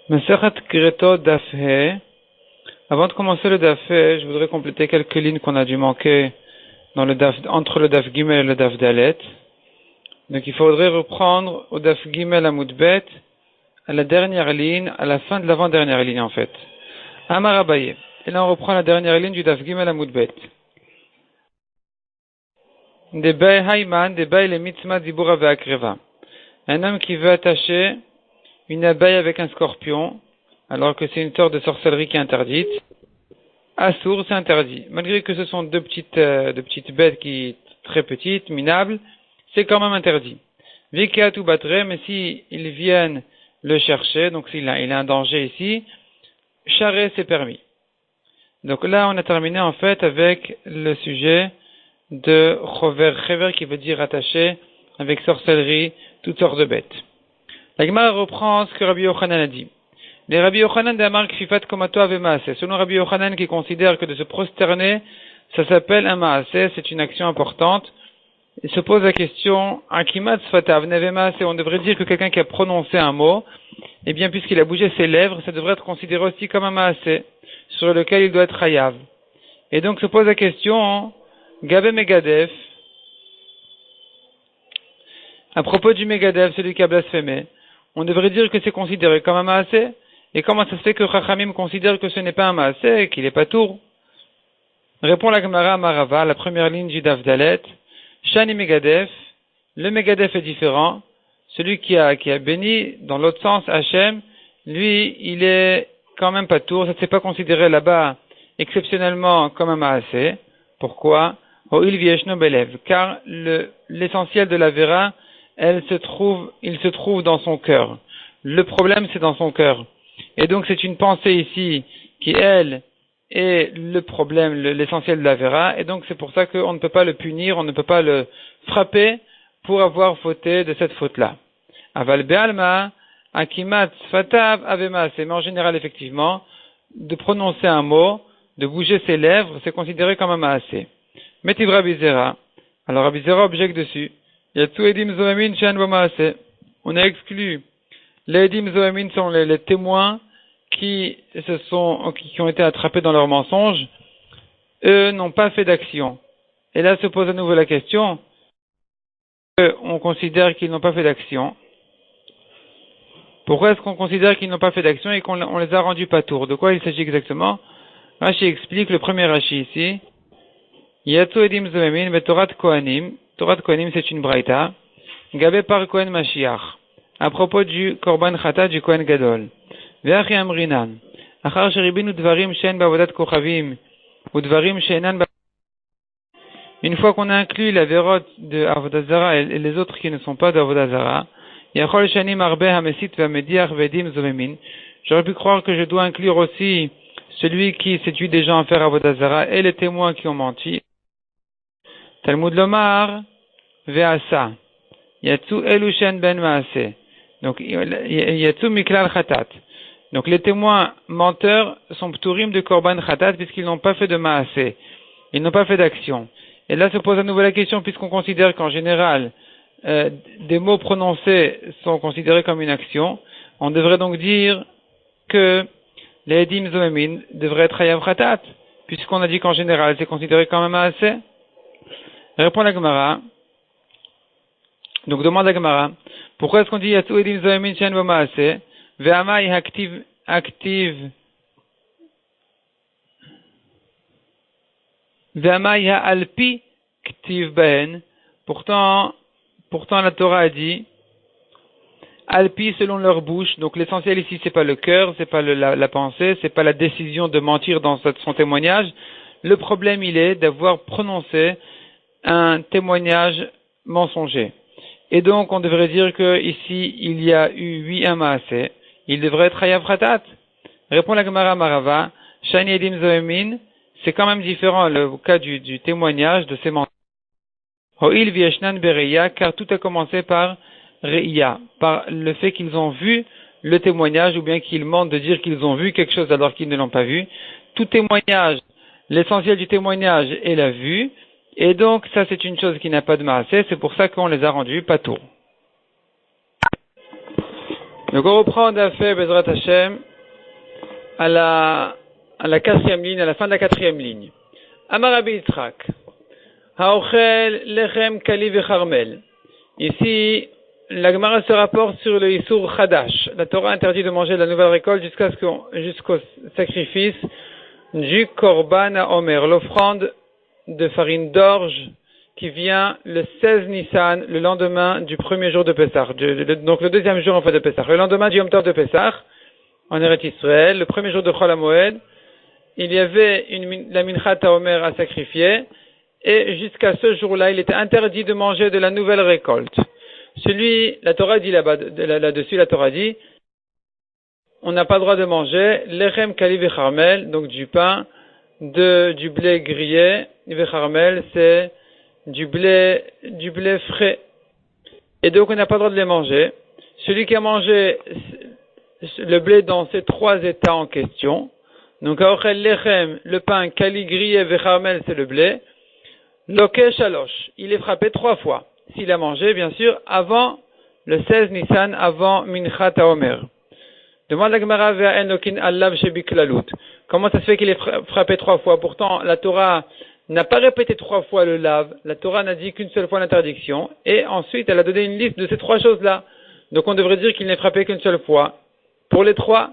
Masechet Kreto Daf He. Avant de commencer le Daf He, je voudrais compléter quelques lignes qu'on a dû manquer dans le Daf, entre le Daf Gimel et le Daf Dalet. Donc il faudrait reprendre au Daf Gimel Amud Bet, à la dernière ligne, à la fin de l'avant-dernière ligne en fait. Amar Abaye. Et là on reprend la dernière ligne du Daf Gimel Amud Bet. Debay Hayman, Debay le Mitzma Dibura Ve'akreva. Un homme qui veut attacher une abeille avec un scorpion, alors que c'est une sorte de sorcellerie qui est interdite. Assour, c'est interdit. Malgré que ce sont deux petites bêtes qui très petites, minables, c'est quand même interdit. Vikat ou batre, mais si ils viennent le chercher, donc il a un danger ici, charret c'est permis. Donc là, on a terminé en fait avec le sujet de chover qui veut dire attacher avec sorcellerie toutes sortes de bêtes. La Gemara reprend ce que Rabbi Yochanan a dit. Les Rabbi Yochanan d'Amar Kfifat Komato Ave Maaseh. Selon Rabbi Yochanan qui considère que de se prosterner, ça s'appelle un Maaseh, c'est une action importante. Il se pose la question, Akimat Sfatav Neve Maaseh, on devrait dire que quelqu'un qui a prononcé un mot, eh bien puisqu'il a bougé ses lèvres, ça devrait être considéré aussi comme un Maaseh, sur lequel il doit être Hayav. Et donc se pose la question, Gabe Megadef, à propos du Megadef, celui qui a blasphémé, on devrait dire que c'est considéré comme un maaseh. Et comment ça se fait que Chachamim considère que ce n'est pas un maaseh, qu'il n'est pas tour? Répond la Gemara Marava, la première ligne du Daf Dalet. Shani Megadef, le Megadef est différent. Celui qui a béni, dans l'autre sens, Hachem, lui, il est quand même pas tour. Ça ne s'est pas considéré là-bas exceptionnellement comme un maaseh. Pourquoi? O'il vieshno belev. Car l'essentiel de la vera, il se trouve dans son cœur. Le problème, c'est dans son cœur. Et donc, c'est une pensée ici qui, elle, est le problème, l'essentiel de la vera. Et donc, c'est pour ça qu'on ne peut pas le punir, on ne peut pas le frapper pour avoir fauté de cette faute-là. Aval be'alma, akimat fatav avema. Mais en général, effectivement, de prononcer un mot, de bouger ses lèvres, c'est considéré comme un maaseh. Metiv Rabbi Zera. Alors, Rabbi Zera objecte dessus. On a exclu les Edim Zohamin sont les témoins qui ont été attrapés dans leurs mensonges. Eux n'ont pas fait d'action. Et là se pose à nouveau la question. On considère qu'ils n'ont pas fait d'action. Pourquoi est-ce qu'on considère qu'ils n'ont pas fait d'action et qu'on les a rendus pas tours? De quoi il s'agit exactement? Rashi explique le premier Rashi ici. Yatsu Edim Zohamin Betorat Kohanim. Torah de Kohanim, c'est une braïta. Gabé par Kohen Mashiach. À propos du Korban Chata du Kohen Gadol. Ve'achi amrinan. Achar sheribinu dvarim she'en ba'avodat kochavim. Ou dvarim she'enan Une fois qu'on a inclus la vérote de Avodah Zara et les autres qui ne sont pas d'Avodah Zara, Yachol shanim arbe hamesit ve'amediach ve'edim zomemin. J'aurais pu croire que je dois inclure aussi celui qui séduit des gens à faire Avodah Zara et les témoins qui ont menti. Talmud Lomar, Ve'asa. Yatsu Elushen ben Maaseh. Donc, Yatsu Miklal Khatat. Donc, les témoins menteurs sont pturim de Korban Khatat puisqu'ils n'ont pas fait de Maaseh. Ils n'ont pas fait d'action. Et là se pose à nouveau la question puisqu'on considère qu'en général, des mots prononcés sont considérés comme une action. On devrait donc dire que les Edim Zohemin devraient être Hayav Khatat puisqu'on a dit qu'en général c'est considéré comme un Maaseh. Répond la Gemara. Donc demande la Gemara. Pourquoi est-ce qu'on dit Yatsu Edim Zohamin Shen V'Maaseh Ve'amai active Ve'amai ha'alpi ktiv ben. Pourtant la Torah a dit Alpi selon leur bouche. Donc l'essentiel ici c'est pas le cœur, c'est pas la pensée, c'est pas la décision de mentir dans son témoignage. Le problème il est d'avoir prononcé un témoignage mensonger. Et donc, on devrait dire que ici, il y a eu un maaseh. Il devrait être Hayav Khatat. Répond la Gemara Marava. Shani Edim Zohemin. C'est quand même différent le cas du témoignage de ces mensonges. Ho'il vieshnan bereya, car tout a commencé par Reya, par le fait qu'ils ont vu le témoignage, ou bien qu'ils mentent de dire qu'ils ont vu quelque chose alors qu'ils ne l'ont pas vu. Tout témoignage, l'essentiel du témoignage est la vue. Et donc, ça c'est une chose qui n'a pas de maaseh, c'est pour ça qu'on les a rendus pas tours. Donc on reprend d'affaire Bezrat Hashem à la 4e ligne, à la fin de la 4e ligne. Amar Rabbi Yitzhak, Haochel lechem kali vecharmel. Ici, la Gemara se rapporte sur le Isur Chadash. La Torah interdit de manger de la nouvelle récolte jusqu'au sacrifice du Korban Omer, l'offrande de farine d'orge qui vient le 16 Nissan, le lendemain du premier jour de Pessah, donc le deuxième jour en fait de Pessah, le lendemain du Yom Tov de Pessah, en Eretz Israël, le premier jour de Chol HaMoed, il y avait la Minchat HaOmer à sacrifier, et jusqu'à ce jour-là, il était interdit de manger de la nouvelle récolte. La Torah dit là-dessus, la Torah dit, on n'a pas le droit de manger lechem kali vecharmel, donc du pain, du blé grillé, vecharmel, c'est du blé frais. Et donc on n'a pas le droit de les manger. Celui qui a mangé le blé dans ces trois états en question, donc aochel lechem, le pain, kali grillé, vecharmel, c'est le blé, loke shalosh, il est frappé 3 fois. S'il a mangé, bien sûr, avant le 16 Nissan, avant Minchat HaOmer. Demande la Gemara vers Enokin Allav Shebiklalut. Comment ça se fait qu'il est frappé 3 fois? Pourtant, la Torah n'a pas répété 3 fois le lave. La Torah n'a dit qu'une seule fois l'interdiction. Et ensuite, elle a donné une liste de ces 3 choses-là. Donc, on devrait dire qu'il n'est frappé qu'une seule fois. Pour les 3,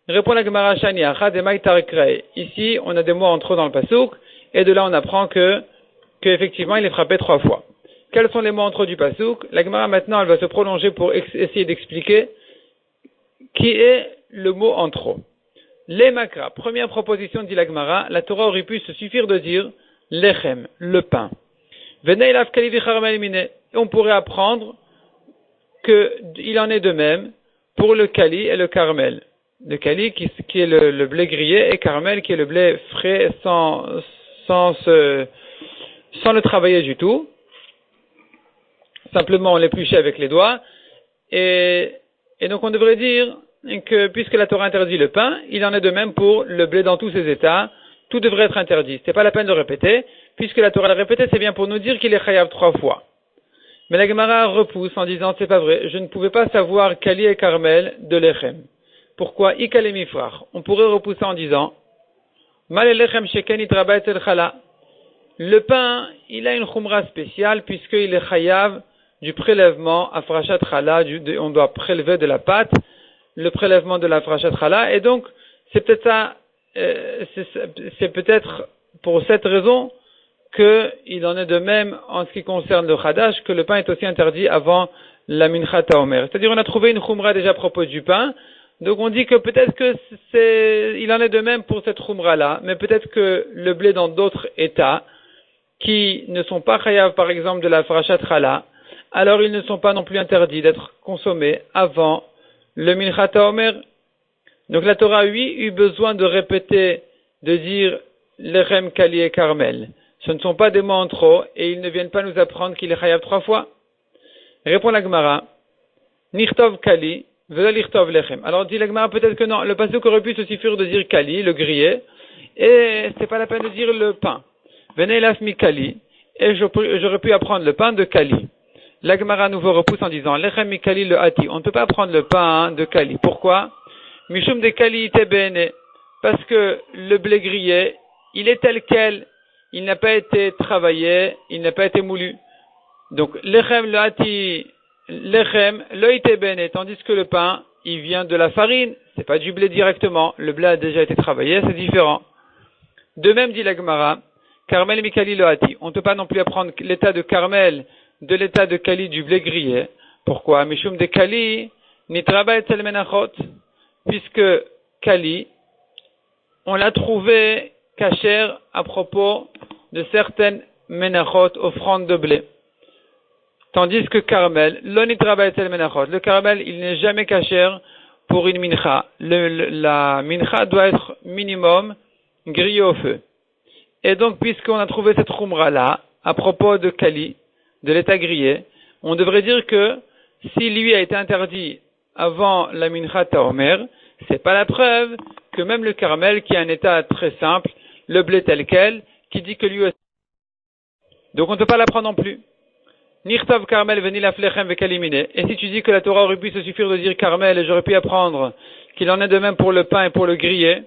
répond la Gemara Shani, Achad Emai Tarikrei. Ici, on a des mots en trop dans le pasouk. Et de là, on apprend qu'effectivement, il est frappé 3 fois. Quels sont les mots en trop du pasouk? La Gemara, maintenant, elle va se prolonger pour essayer d'expliquer qui est le mot en trop. Les makra, première proposition, dit la Gemara, la Torah aurait pu se suffire de dire lechem, le pain. Venez ilav kali vicharmel mine. Et on pourrait apprendre qu'il en est de même pour le kali et le carmel. Le kali qui est le blé grillé et carmel qui est le blé frais sans le travailler du tout. Simplement on l'épluchait avec les doigts. Et donc on devrait dire que puisque la Torah interdit le pain, il en est de même pour le blé dans tous ses états. Tout devrait être interdit. C'est pas la peine de répéter. Puisque la Torah l'a répété, c'est bien pour nous dire qu'il est chayav 3 fois. Mais la Gemara repousse en disant c'est pas vrai. Je ne pouvais pas savoir Kali et Carmel de Lechem. Pourquoi Ikale Mifrach? On pourrait repousser en disant Mal Lechem Sheken Itraba Etzel Chala. Le pain, il a une khumra spéciale puisqu'il est chayav du prélèvement à Frachat Chala, on doit prélever de la pâte, le prélèvement de la Frachat Chala, et donc c'est peut-être ça, c'est peut-être pour cette raison qu'il en est de même en ce qui concerne le Chadash, que le pain est aussi interdit avant la Minchat HaOmer. C'est-à-dire on a trouvé une khumra déjà à propos du pain, donc on dit que peut-être il en est de même pour cette khumra-là, mais peut-être que le blé dans d'autres états, qui ne sont pas chayav par exemple de la Frachat Chala, alors ils ne sont pas non plus interdits d'être consommés avant le Minchat HaOmer. Donc la Torah, oui, eut besoin de répéter, de dire Lechem, Kali et Carmel. Ce ne sont pas des mots en trop, et ils ne viennent pas nous apprendre qu'il est chayav 3 fois. Répond la Gemara, Nichtov Kali, Vela Lichtov Lechem. Alors dit la Gemara, peut-être que non, le pasuk aurait pu se suffire de dire Kali, le grillé, et c'est pas la peine de dire le pain. Venez l'afmi Kali, et j'aurais pu apprendre le pain de Kali. La Gemara nouveau repousse en disant Lechem mi Kali le hati. On ne peut pas prendre le pain de Kali. Pourquoi? Mishum de Kali ite bene. Parce que le blé grillé, il est tel quel. Il n'a pas été travaillé, il n'a pas été moulu. Donc Lechem le hati, Lechem le ite bene. Tandis que le pain, il vient de la farine. C'est pas du blé directement. Le blé a déjà été travaillé, c'est différent. De même dit la Gemara, Carmel mi Kali le hati. On ne peut pas non plus apprendre l'état de Carmel de l'état de Kali du blé grillé. Pourquoi? Mishum de Kali, nitraba etzel menachot. Puisque Kali, on l'a trouvé kasher à propos de certaines menachot, offrandes de blé. Tandis que Carmel, lo nitraba etzel menachot. Le Carmel, il n'est jamais kasher pour une mincha. La mincha doit être minimum grillée au feu. Et donc, puisqu'on a trouvé cette khumra-là, à propos de Kali, de l'état grillé, on devrait dire que si lui a été interdit avant la Minchat HaOmer, c'est pas la preuve que même le Carmel, qui a un état très simple, le blé tel quel, qui dit que lui aussi. Donc on ne peut pas l'apprendre non plus. Nirtov Carmel venilaf lechem vekalimine. Et si tu dis que la Torah aurait pu se suffire de dire Carmel, et j'aurais pu apprendre qu'il en est de même pour le pain et pour le grillé,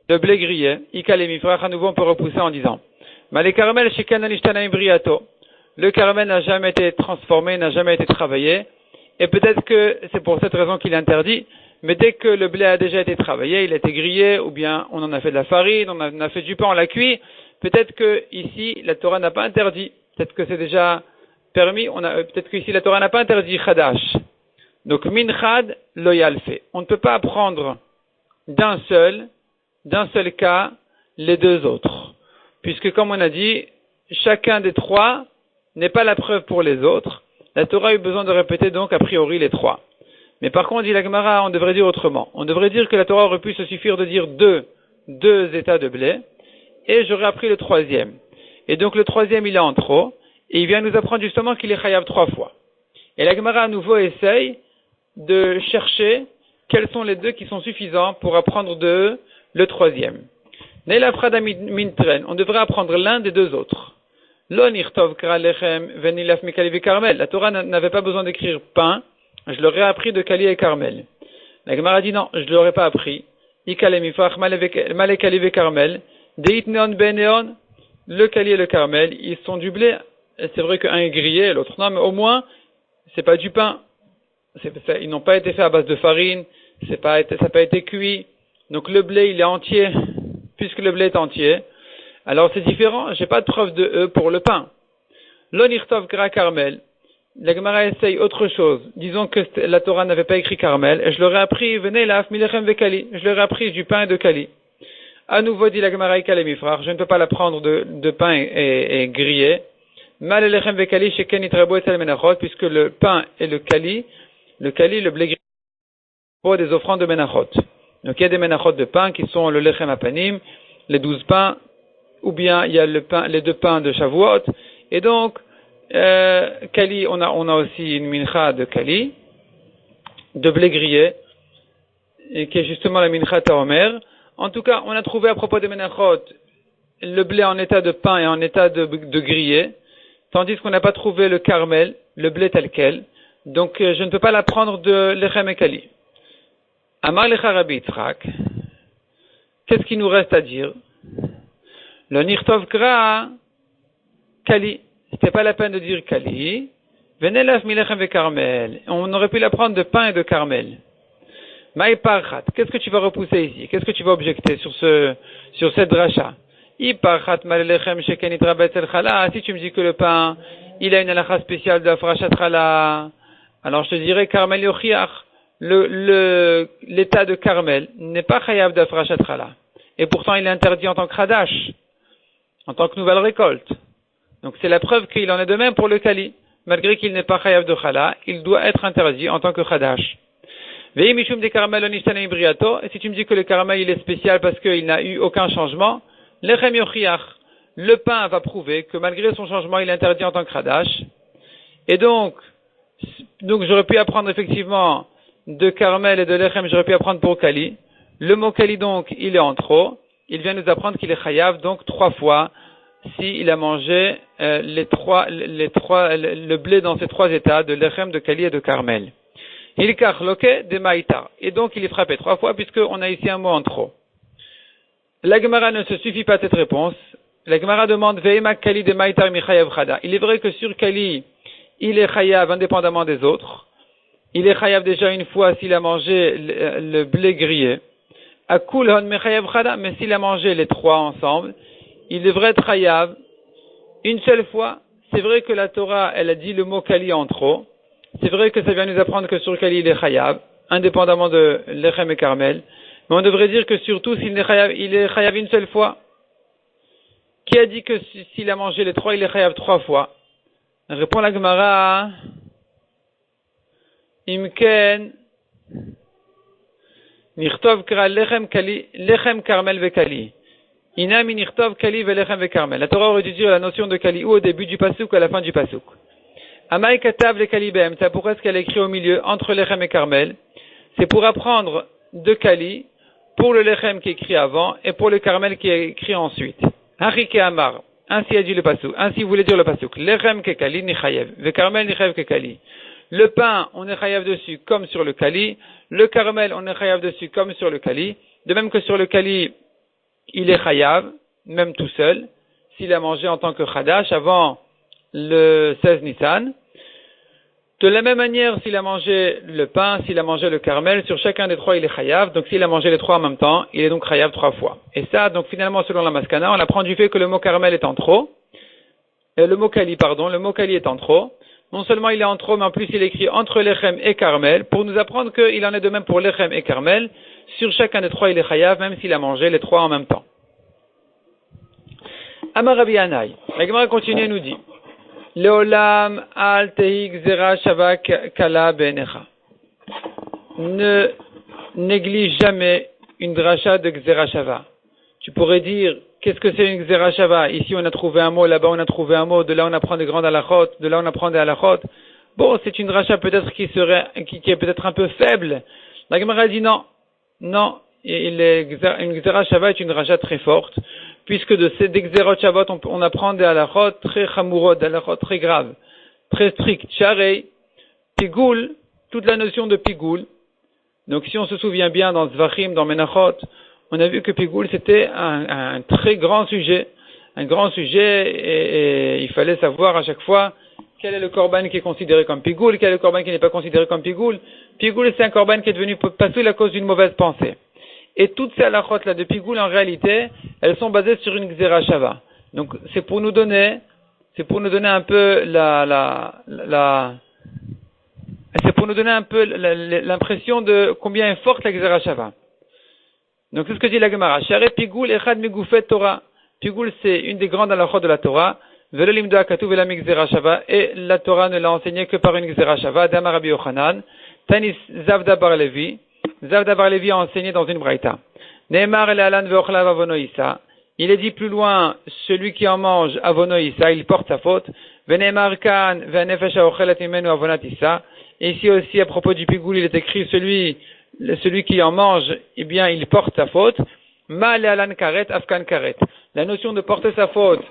le blé grillé, ikalemifrach, à nouveau on peut repousser en disant, Malé Carmel shekan anishtana briato. Le Carmel n'a jamais été transformé, n'a jamais été travaillé, et peut-être que c'est pour cette raison qu'il est interdit, mais dès que le blé a déjà été travaillé, il a été grillé, ou bien on en a fait de la farine, on en a fait du pain, on l'a cuit, peut-être que ici la Torah n'a pas interdit, peut-être que c'est déjà permis, peut-être qu'ici la Torah n'a pas interdit Khadash. Donc minchad loyal fait. On ne peut pas apprendre d'un seul cas, les deux autres. Puisque comme on a dit, chacun des trois n'est pas la preuve pour les autres. La Torah a eu besoin de répéter donc a priori les trois. Mais par contre, dit la Gemara, on devrait dire autrement. On devrait dire que la Torah aurait pu se suffire de dire deux états de blé, et j'aurais appris le troisième. Et donc le troisième, il est en trop, et il vient nous apprendre justement qu'il est chayav 3 fois. Et la Gemara à nouveau essaye de chercher quels sont les deux qui sont suffisants pour apprendre de eux le troisième. Neila frada mintren, on devrait apprendre l'un des deux autres. Lo nirtov kra lechem venilaf mikali ve Carmel. La Torah n'avait pas besoin d'écrire pain, je l'aurais appris de Kali et Carmel. La Gemara dit non, je ne l'aurais pas appris. Ikale mifach male Kali ve Carmel, deit neon beneon, le Kali et le Carmel, ils sont du blé. C'est vrai qu'un est grillé et l'autre non, mais au moins, c'est pas du pain. Ils n'ont pas été faits à base de farine, ça n'a pas été cuit. Donc le blé, il est entier, puisque le blé est entier. Alors c'est différent, j'ai pas de preuve de eux pour le pain. L'onirtov kra Carmel. La Gemara essaye autre chose. Disons que la Torah n'avait pas écrit Carmel, et je leur ai appris, venez là, milechem vekali. Je leur ai appris du pain et de kali. À nouveau dit la Gemara ikalemifrach, je ne peux pas l'apprendre de pain et grillé. Mal lechem vekali sheken itrabo etel menachot, puisque le pain et le kali, le blé grillé, pour des offrandes de menachot. Donc il y a des menachot de pain qui sont le lechem apanim, les 12 pains, ou bien il y a les 2 pains de Shavuot, et donc kali, on a aussi une mincha de kali, de blé grillé, et qui est justement la mincha taomer. En tout cas, on a trouvé à propos des menachot le blé en état de pain et en état de grillé, tandis qu'on n'a pas trouvé le carmel, le blé tel quel. Donc je ne peux pas l'apprendre de lechem et kali. Amar lecha Rabbi Yitzchak, qu'est-ce qu'il nous reste à dire? Le nirtov kra kali. C'était pas la peine de dire kali. Venelaf milechem ve Carmel. On aurait pu l'apprendre de pain et de Carmel. Maï parchat. Qu'est-ce que tu vas repousser ici? Qu'est-ce que tu vas objecter sur cette dracha? I parchat malechem sheken itrabet el chala. Si tu me dis que le pain, il a une halakha spéciale de la frachat chala, alors je te dirais Carmel yochiach. L'état de Carmel n'est pas chayav de la frachat chala. Et pourtant il est interdit en tant que Khadash, en tant que nouvelle récolte. Donc c'est la preuve qu'il en est de même pour le Kali. Malgré qu'il n'est pas chayav de Chala, il doit être interdit en tant que Khadash. Vei mishum de Carmel onishtanei briato. Et si tu me dis que le Carmel il est spécial parce qu'il n'a eu aucun changement, lechem yochiach. Le pain va prouver que malgré son changement, il est interdit en tant que Khadash. Et donc j'aurais pu apprendre effectivement de Carmel et de lechem, j'aurais pu apprendre pour Kali. Le mot Kali donc, il est en trop. Il vient nous apprendre qu'il est chayav donc 3 fois s'il a mangé le blé dans ces 3 états de lechem, de Kali et de Carmel. Il karloke de maïta. Et donc il est frappé 3 fois puisqu'on a ici un mot en trop. La Gemara ne se suffit pas à cette réponse. La Gemara demande veima Kali de maïta mi chayav chada. Il est vrai que sur Kali, il est chayav indépendamment des autres. Il est chayav déjà une fois s'il a mangé le blé grillé. Akul hon me chayav chada. Mais s'il a mangé les 3 ensemble, il devrait être chayav une seule fois. C'est vrai que la Torah, elle a dit le mot Kali en trop. C'est vrai que ça vient nous apprendre que sur Kali, il est chayav, indépendamment de lechem et Carmel. Mais on devrait dire que surtout, s'il est chayav, il est chayav une seule fois. Qui a dit que s'il a mangé les 3, il est chayav 3 fois? Répond la Gemara. Imken nirtov kra lechem Carmel ve Kali. Inami nirtov Kali ve lechem ve Carmel. La Torah aurait dû dire la notion de Kali ou au début du pasuk ou à la fin du pasuk. Amai katav le Kali behem. C'est pourquoi est-ce qu'elle est écrit au milieu entre lechem et Carmel? C'est pour apprendre de Kali pour le lechem qui est écrit avant et pour le Carmel qui est écrit ensuite. Harike Amar. Ainsi a dit le pasuk. Ainsi voulait dire le pasuk. Lechem kekali ni chayev. Ve karmel ni chayev kekali. Le pain, on est chayav dessus comme sur le kali. Le carmel, on est chayav dessus comme sur le kali. De même que sur le kali, il est chayav, même tout seul, s'il a mangé en tant que chadash avant le 16 Nissan. De la même manière, s'il a mangé le pain, s'il a mangé le carmel, sur chacun des trois, il est chayav. Donc s'il a mangé les trois en même temps, il est donc chayav 3 fois. Et ça, donc finalement, selon la maskana, on apprend du fait que le mot carmel est en trop. Le mot kali est en trop. Non seulement il est en trop, mais en plus il est écrit entre lechem et carmel, pour nous apprendre qu'il en est de même pour lechem et carmel. Sur chacun des trois, il est chayav, même s'il a mangé les trois en même temps. Amar Rabbi Yannai. La Gemara continue et nous dit Leolam al tehi gzera shava kala be'enecha. Ne néglige jamais une dracha de gzera shava. Tu pourrais dire, qu'est-ce que c'est une gzera shava? Ici on a trouvé un mot, là-bas on a trouvé un mot, de là on apprend des grandes halachot, de là on apprend des halachot. Bon, c'est une dracha peut-être qui est peut-être un peu faible. La Gemara dit non, une gzera shava est une dracha très forte, puisque de ces gzerot shavot on apprend des halachot très chamurot, des halachot très graves, très strictes. Sharei, pigoul, toute la notion de pigoul. Donc si on se souvient bien dans Zvachim, dans Menachot, on a vu que pigoul c'était un très grand sujet, et il fallait savoir à chaque fois quel est le korban qui est considéré comme pigoul, quel est le korban qui n'est pas considéré comme pigoul. Pigoul c'est un korban qui est devenu pasoul à cause d'une mauvaise pensée. Et toutes ces halachot là de pigoul en réalité, elles sont basées sur une gzera shava. Donc c'est pour nous donner un peu l'impression de combien est forte la gzera shava. Donc c'est ce que dit la Gemara. Share pigoul echad migufet Torah. Pigoul c'est une des grandes halachot de la Torah. Velo limdo akatu vela migzera shava. Et la Torah ne l'a enseigné que par une gzera shava. D'Amar Rabbi Yochanan. Tanis Zavda bar Levi. Zavda bar Levi a enseigné dans une braïta. Neemar el alan ve'ochlav avono issa. Il est dit plus loin, celui qui en mange avono issa, il porte sa faute. Veneemar kan ve'nefesh ha'ochelet mimenu avonat issa. Et ici aussi à propos du pigoul, il est écrit celui qui en mange, eh bien, il porte sa faute. Ma le alan karet afkan karet. La notion de porter sa faute,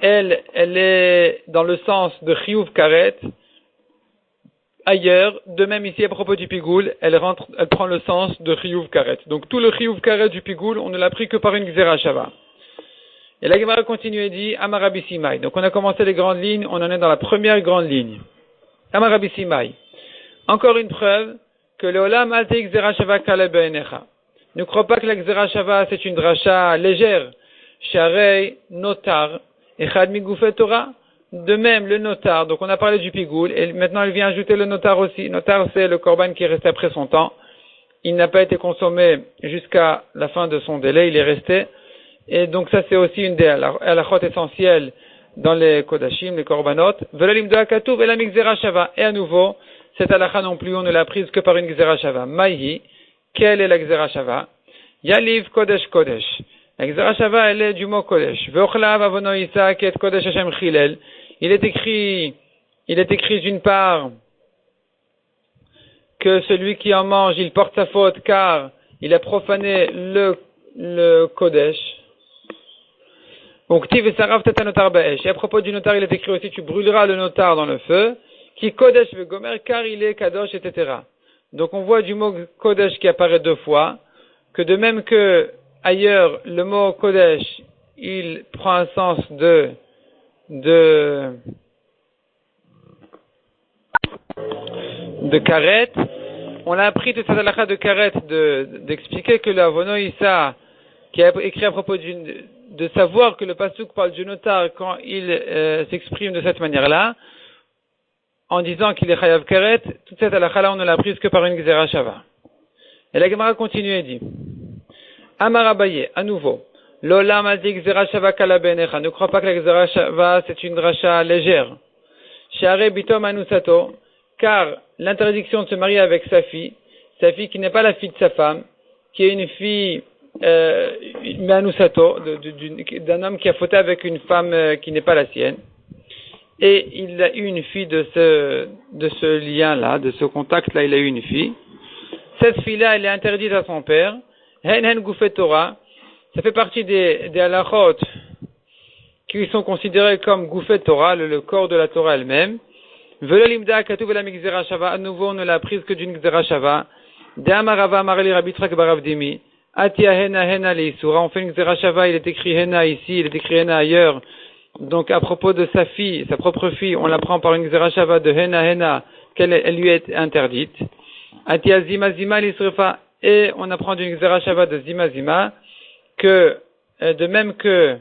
elle est dans le sens de chiyuv karet. Ailleurs, de même ici à propos du pigoul, elle prend le sens de chiyuv karet. Donc tout le chiyuv karet du pigoul, on ne l'a pris que par une gzera shava. Et la Gemara continue et dit Amar Rabbi Simai. Donc on a commencé les grandes lignes, on en est dans la première grande ligne. Amar Rabbi Simai. Encore une preuve que le olam al tehi gzera shava kala be'enecha. Ne crois pas que la gzera shava c'est une dracha légère. Sharei notar echad migufet Torah. De même, le notar, donc on a parlé du pigoul, et maintenant il vient ajouter le notar aussi. Notar, c'est le korban qui est resté après son temps. Il n'a pas été consommé jusqu'à la fin de son délai, il est resté. Et donc ça, c'est aussi une des halachot essentielles dans les kodashim, les korbanot. Velalim de hakatuv et la migzera shava. Et à nouveau, cette halacha non plus, on ne l'a prise que par une gzera shava. Maïhi, quelle est la gzera shava? Yaliv kodesh kodesh. La gzera shava, elle est du mot kodesh. Ve'ochlav avono isa ket kodesh Hashem chilel. Il est écrit d'une part que celui qui en mange, il porte sa faute car il a profané le kodesh. Donc, et à propos du notar, il est écrit aussi, tu brûleras le notar dans le feu, qui kodesh ve gomer, car il est kadosh, etc. Donc, on voit du mot kodesh qui apparaît 2 fois, que de même que ailleurs, le mot kodesh, il prend un sens de karet. On a appris toute cette halakha de karet d'expliquer que la vono issa qui a écrit à propos de savoir que le pasuk parle du notar quand il s'exprime de cette manière-là, en disant qu'il est chayav karet, toute cette halakha-là on ne l'a apprise que par une gzera shava. Et la Gemara continue et dit Amar Abaye, à nouveau L'olam a dit gzera shava kala be'enecha. Ne crois pas que la gzera shava c'est une dracha légère. Share bitom anusato, car l'interdiction de se marier avec sa fille qui n'est pas la fille de sa femme, qui est une fille anusato, d'un homme qui a fauté avec une femme qui n'est pas la sienne, et il a eu une fille de ce lien-là, de ce contact-là, il a eu une fille. Cette fille-là, elle est interdite à son père. Hen gufet Torah. Ça fait partie des halachot qui sont considérés comme Goufet Torah, le corps de la Torah elle-même. Velo limda katuv la migzera shava. À nouveau, on ne l'a prise que d'une gzera shava. De amarava amareli rabbi Yitzchak bar Rav Dimi. Atia hena hena leisura. On fait une gzera shava. Il est écrit hena ici, il est écrit hena ailleurs. Donc, à propos de sa fille, sa propre fille, on la prend par une gzera shava de hena hena, qu'elle lui est interdite. Atia zima zima leisrefa. Et on apprend d'une gzera shava de zima zima que, de même que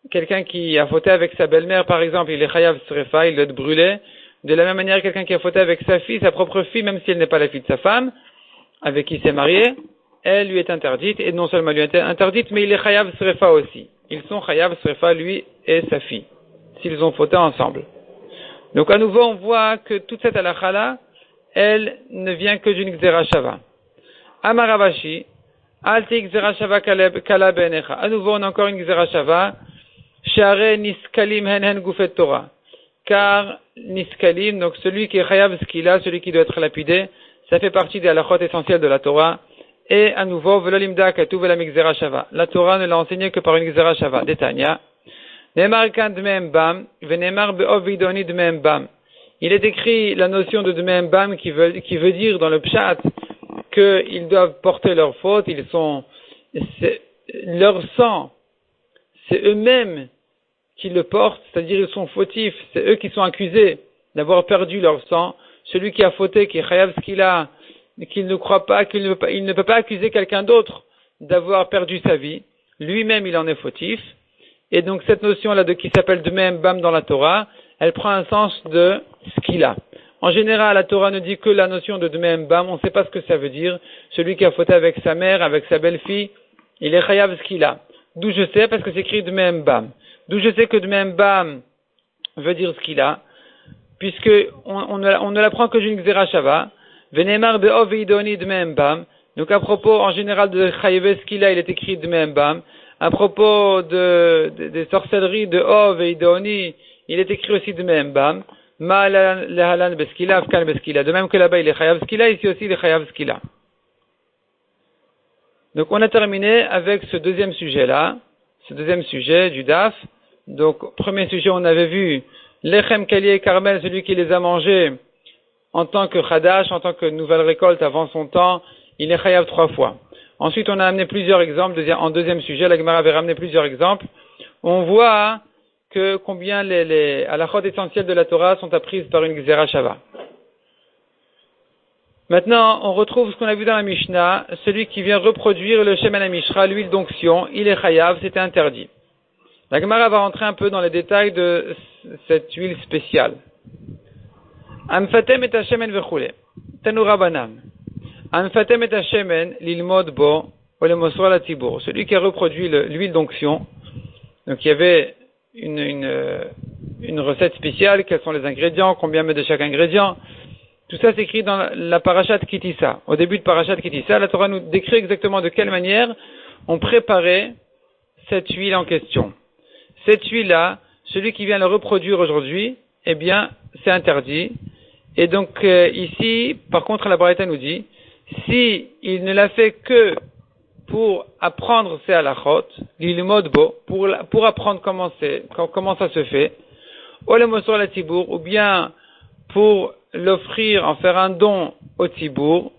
quelqu'un qui a fauté avec sa belle-mère, par exemple, il est chayav srefa, il doit être brûlé. De la même manière, quelqu'un qui a fauté avec sa fille, sa propre fille, même si elle n'est pas la fille de sa femme, avec qui il s'est marié, elle lui est interdite, et non seulement lui est interdite, mais il est chayav srefa aussi. Ils sont chayav srefa, lui et sa fille, s'ils ont fauté ensemble. Donc à nouveau, on voit que toute cette halakha-là, elle ne vient que d'une gzera shava. Amaravashi, alti gzera shava kala benecha. À nouveau, on a encore une gzera shava. Share niskalim hen hen gufet Torah. Car niskalim, donc celui qui est chayav skila, celui qui doit être lapidé, ça fait partie des halachot essentielles de la Torah. Et à nouveau, velo limda katuv vela migzera shava. La Torah ne l'a enseigné que par une gzera shava. Détania. Nemar kan dmeem bam, venemar be'ov vidoni dmeem bam. Il est écrit la notion de dmeem bam qui veut dire dans le pshat qu'ils doivent porter leur faute, leur sang, c'est eux-mêmes qui le portent, c'est-à-dire ils sont fautifs, c'est eux qui sont accusés d'avoir perdu leur sang. Celui qui a fauté, qui est chayav skila, qu'il ne croit pas, il ne peut pas accuser quelqu'un d'autre d'avoir perdu sa vie. Lui-même, il en est fautif. Et donc cette notion-là de qui s'appelle dmeem bam dans la Torah, elle prend un sens de skila. En général, la Torah ne dit que la notion de dmeem bam, on ne sait pas ce que ça veut dire. Celui qui a fauté avec sa mère, avec sa belle-fille, il est chayav skila. D'où je sais, parce que c'est écrit dmeem bam. D'où je sais que dmeem bam veut dire skila, puisque on ne l'apprend que d'une gzera shava. Venemar be'ov veidoni dmeem bam. Donc à propos, en général, de chayav skila, il est écrit dmeem bam. À propos des sorcelleries de ov et idoni, il est écrit aussi dmeem bam. Ma lehalan beskila, afkal beskila. De même que là-bas, il est chayav skila, ici aussi, il est chayav skila. Donc on a terminé avec ce deuxième sujet-là, ce deuxième sujet du DAF. Donc premier sujet, on avait vu lechem kali et carmel, celui qui les a mangés en tant que chadash, en tant que nouvelle récolte avant son temps, il est chayav 3 fois. Ensuite, on a amené plusieurs exemples. En deuxième sujet, la Gemara avait ramené plusieurs exemples. On voit que combien les halachot essentielles de la Torah sont apprises par une gzera shava. Maintenant, on retrouve ce qu'on a vu dans la Mishnah, celui qui vient reproduire le shemen hamishra, l'huile d'onction, il est chayav, c'était interdit. La Gemara va rentrer un peu dans les détails de cette huile spéciale. Amfatem et hashemen vechule. Tanura banam. Anfatem et hashemen lilmod bo ou le mosra la tibur. Celui qui a reproduit l'huile d'onction. Donc il y avait une recette spéciale. Quels sont les ingrédients? Combien met de chaque ingrédient? Tout ça s'écrit dans la parashat Kitissa. Au début de parashat Kitissa, la Torah nous décrit exactement de quelle manière on préparait cette huile en question. Cette huile-là, celui qui vient la reproduire aujourd'hui, eh bien, c'est interdit. Et donc ici, par contre, la Braïta nous dit, si il ne l'a fait que pour apprendre ses halachot, l'ilmodbo, pour apprendre comment ça se fait, ou le mosor la tibour, ou bien pour l'offrir, en faire un don au tibour,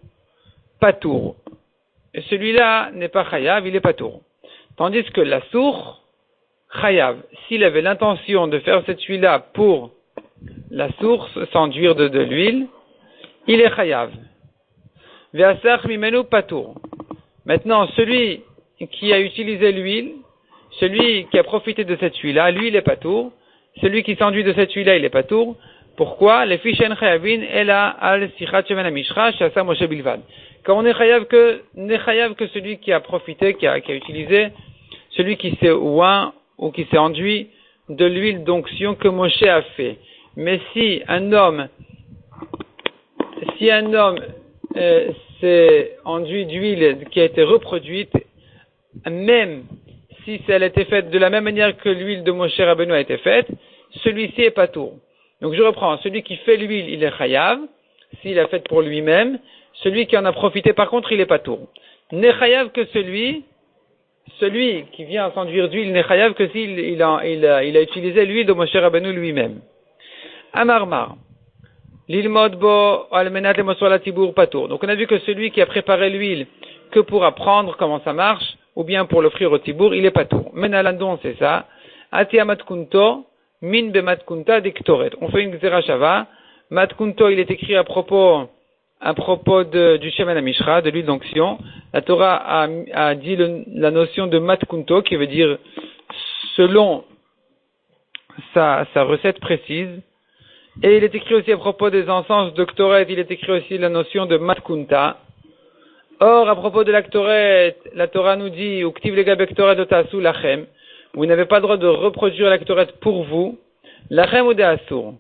patour. Et celui-là n'est pas chayav, il est patour. Tandis que la sourd, chayav, s'il avait l'intention de faire cette huile-là pour la source, s'enduire de l'huile, il est chayav. Ve'asach mimenu patour. Maintenant, celui qui a utilisé l'huile, celui qui a profité de cette huile-là, lui, il est patour. Celui qui s'enduit de cette huile-là, il est patour. Pourquoi? Les fishen chayavin ela al sichat shemen hamishra shasa Moshe bilvad. Quand on n'est chayav que celui qui a profité, qui a utilisé, celui qui s'est oint ou qui s'est enduit de l'huile d'onction que Moshe a fait. Mais si un homme s'est enduit d'huile qui a été reproduite, même si elle a été faite de la même manière que l'huile de Moshe Rabbeinu a été faite, celui-ci est patour. Donc je reprends, celui qui fait l'huile, il est chayav, s'il l'a faite pour lui-même. Celui qui en a profité, par contre, il est patour. N'est chayav que celui celui qui vient s'enduire d'huile n'est chayav que s'il il a utilisé l'huile de Moshe Rabbeinu lui-même. Amarmar. L'ilmod bo almenat le mosor la tibour patour. Donc on a vu que celui qui a préparé l'huile que pour apprendre comment ça marche, ou bien pour l'offrir au tibour, il est patour. Menalandon, c'est ça. Ati amatkunto, min be matkunta diktoret. On fait une xerashava. Matkunto, il est écrit à propos du Shemen HaMishra, de l'huile d'onction. La Torah a dit la notion de matkunto, qui veut dire selon sa recette précise. Et il est écrit aussi à propos des encens d'Oktoret, il est écrit aussi la notion de matkunta. Or, à propos de l'Aktoret, la Torah nous dit, Uktiv lega bektoret otasu lachem. Vous n'avez pas le droit de reproduire l'Aktoret pour vous. Lachem ou de asur.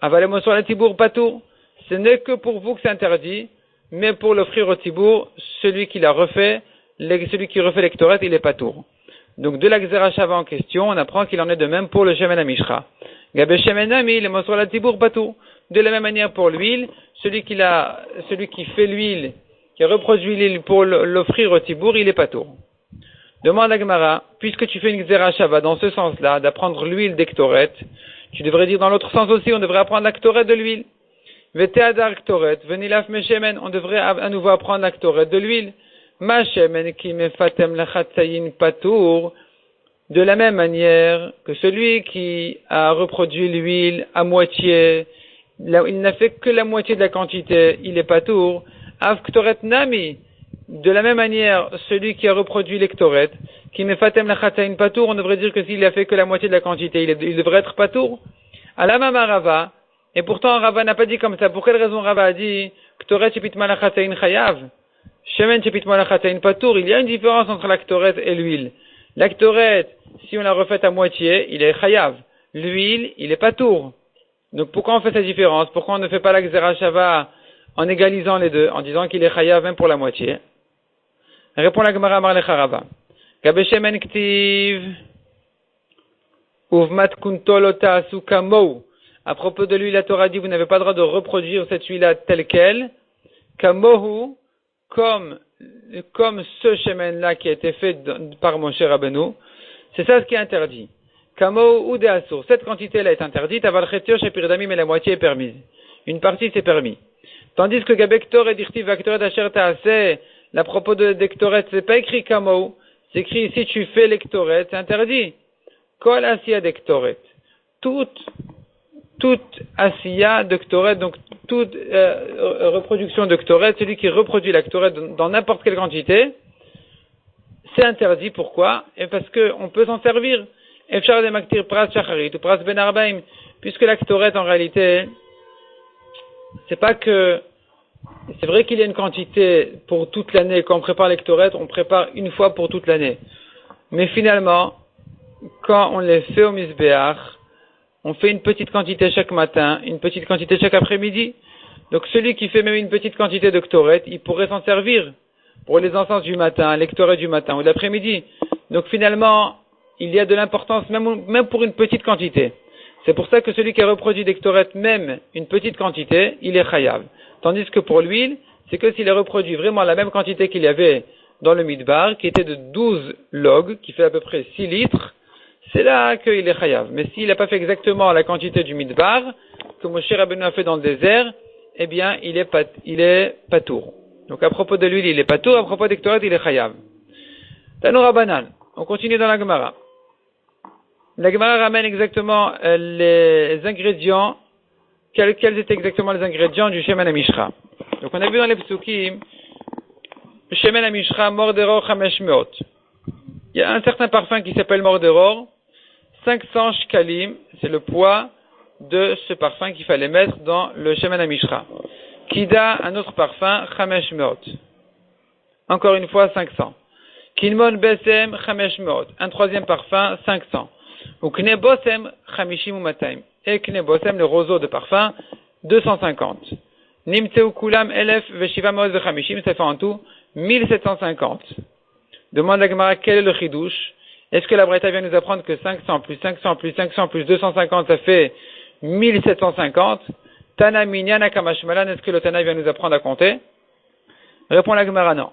Avalem osor la tibour patour. Ce n'est que pour vous que c'est interdit, mais pour l'offrir au tibour, celui qui l'a refait, celui qui refait l'Aktoret, il est patour. Donc, de la Xerashava en question, on apprend qu'il en est de même pour le Shemen HaMishra. Gabé Shemen Ami, le mosor la tibour patour. De la même manière pour l'huile, celui qui fait l'huile, qui a reproduit l'huile pour l'offrir au tibour, il est patour. Demande à Gemara, puisque tu fais une Xerashava dans ce sens-là, d'apprendre l'huile d'Ektoret, tu devrais dire dans l'autre sens aussi, on devrait apprendre l'Aktoret de l'huile. Veteadar Ktoret, venilaf meshemen, on devrait à nouveau apprendre l'Aktoret de l'huile. Ma shemen ki mefatem lachatzayin patour. De la même manière que celui qui a reproduit l'huile à moitié, il n'a fait que la moitié de la quantité, il est patour. Av Ktoret nami. De la même manière, celui qui a reproduit l'Ektoret, qui mefatem lachatzayin patour, on devrait dire que s'il a fait que la moitié de la quantité, il devrait être patour. Alamama Rava. Et pourtant, Rava n'a pas dit comme ça. Pour quelle raison Rava a dit Ktoret shepitma lachatzayin chayav? Shemen shepitma lachatzayin patour. Il y a une différence entre l'Aktoret et l'huile. L'Aktoret, si on la refait à moitié, il est chayav. L'huile, il est patour. Donc pourquoi on fait cette différence? Pourquoi on ne fait pas la Xerashava en égalisant les deux, en disant qu'il est chayav même pour la moitié? Répond la Gemara Amar lecha Rava. Gabe shemen ktiv uvmat kuntolota sukamou. À propos de l'huile, la Torah dit, vous n'avez pas le droit de reproduire cette huile-là telle qu'elle. Kamohu, comme ce shemen-là qui a été fait par Moshe Rabbeinu. C'est ça ce qui est interdit. Kamohu ou de asur. Cette quantité-là est interdite. Aval chetiosh et pirdamim, mais la moitié est permise. Une partie, c'est permis. Tandis que Gabektor et Dirtiv Aktoret Asher Taaseh, à propos de d'Ektoret, c'est pas écrit Kamohu. C'est écrit, si tu fais l'Ektoret, c'est interdit. Kol Asiya d'Ektoret. Toute asiya de Ktoret, donc toute reproduction de Ktoret, celui qui reproduit la Ktoret dans n'importe quelle quantité, c'est interdit. Pourquoi? Et parce qu'on peut s'en servir. Efshar de maktir pras shacharit ou pras ben arbaim, puisque la Ktoret en réalité, c'est pas que, c'est vrai qu'il y a une quantité pour toute l'année. Quand on prépare les Ktoret, on prépare une fois pour toute l'année. Mais finalement, quand on les fait au Mizbeach, on fait une petite quantité chaque matin, une petite quantité chaque après-midi. Donc celui qui fait même une petite quantité de Ktoret, il pourrait s'en servir pour les encens du matin, les Ktoret du matin ou de l'après-midi. Donc finalement, il y a de l'importance même pour une petite quantité. C'est pour ça que celui qui a reproduit des Ktoret, même une petite quantité, il est chayav. Tandis que pour l'huile, c'est que s'il a reproduit vraiment la même quantité qu'il y avait dans le midbar, qui était de 12 logs, qui fait à peu près 6 litres, c'est là qu'il est chayav. Mais s'il n'a pas fait exactement la quantité du midbar, que Moshe Rabbeinu a fait dans le désert, eh bien, il est patour. Donc, à propos de l'huile, il est patour. À propos des Ktoret, il est chayav. Tanoura Banan. On continue dans la Gemara. La Gemara ramène exactement les ingrédients. Quels étaient exactement les ingrédients du Shemen HaMishra? Donc, on a vu dans les Psukim, Shemen HaMishra, Mordoror, Chamesh Meot. Il y a un certain parfum qui s'appelle Mordoror. 500 shkalim, c'est le poids de ce parfum qu'il fallait mettre dans le Shemen HaMishra. Kida, un autre parfum, Chamesh Meot. Encore une fois, 500. Kinmon Besem, Chamesh Meot. Un troisième parfum, 500. Ou Knebosem, Chamishim Umataim. Et Knebosem, le roseau de parfum, 250. Nimtseu Kulam, Elef, Veshiva Meot Vechamishim, ça fait en tout 1750. Demande à Gemara quel est le chidouche. Est-ce que la Braïta vient nous apprendre que 500 plus 500 plus 500 plus 250, ça fait 1750? Tana Minyan Akamashmalan, est-ce que le Tana vient nous apprendre à compter? Répond la Gemara non.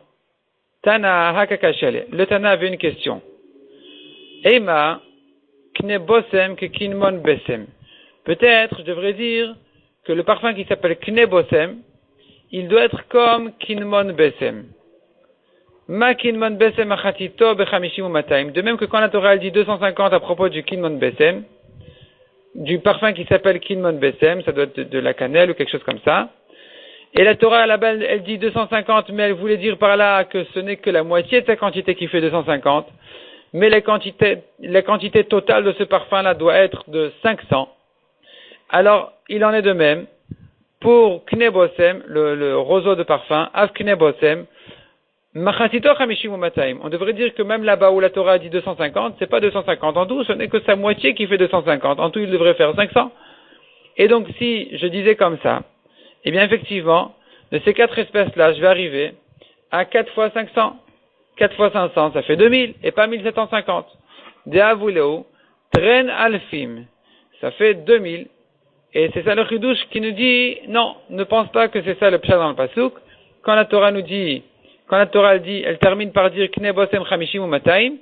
Tana hakakashele. Le Tana avait une question. Ema kne bosem ke kinmon besem. Peut-être, je devrais dire que le parfum qui s'appelle kne bosem, il doit être comme kinmon besem. Ma kinmon besem achatito bechamishim umataim. De même que quand la Torah dit 250 à propos du kinmon besem, du parfum qui s'appelle kinmon besem, ça doit être de la cannelle ou quelque chose comme ça. Et la Torah là-bas, elle dit 250, mais elle voulait dire par là que ce n'est que la moitié de sa quantité qui fait 250. Mais la quantité totale de ce parfum-là doit être de 500. Alors, il en est de même pour Knebosem, le roseau de parfum, Av Knebosem, Machatito Chamishim Umataim. On devrait dire que même là-bas où la Torah dit 250, c'est pas 250 en tout, ce n'est que sa moitié qui fait 250. En tout, il devrait faire 500. Et donc, si je disais comme ça, eh bien, effectivement, de ces 4 espèces-là, je vais arriver à 4 fois 500. 4 fois 500, ça fait 2000 et pas 1750. Deavuleu, tren alfim, ça fait 2000. Et c'est ça le chidouche qui nous dit, non, ne pense pas que c'est ça le pshat dans le pasuk. Quand la Torah elle termine par dire knebosem chamishim umataim,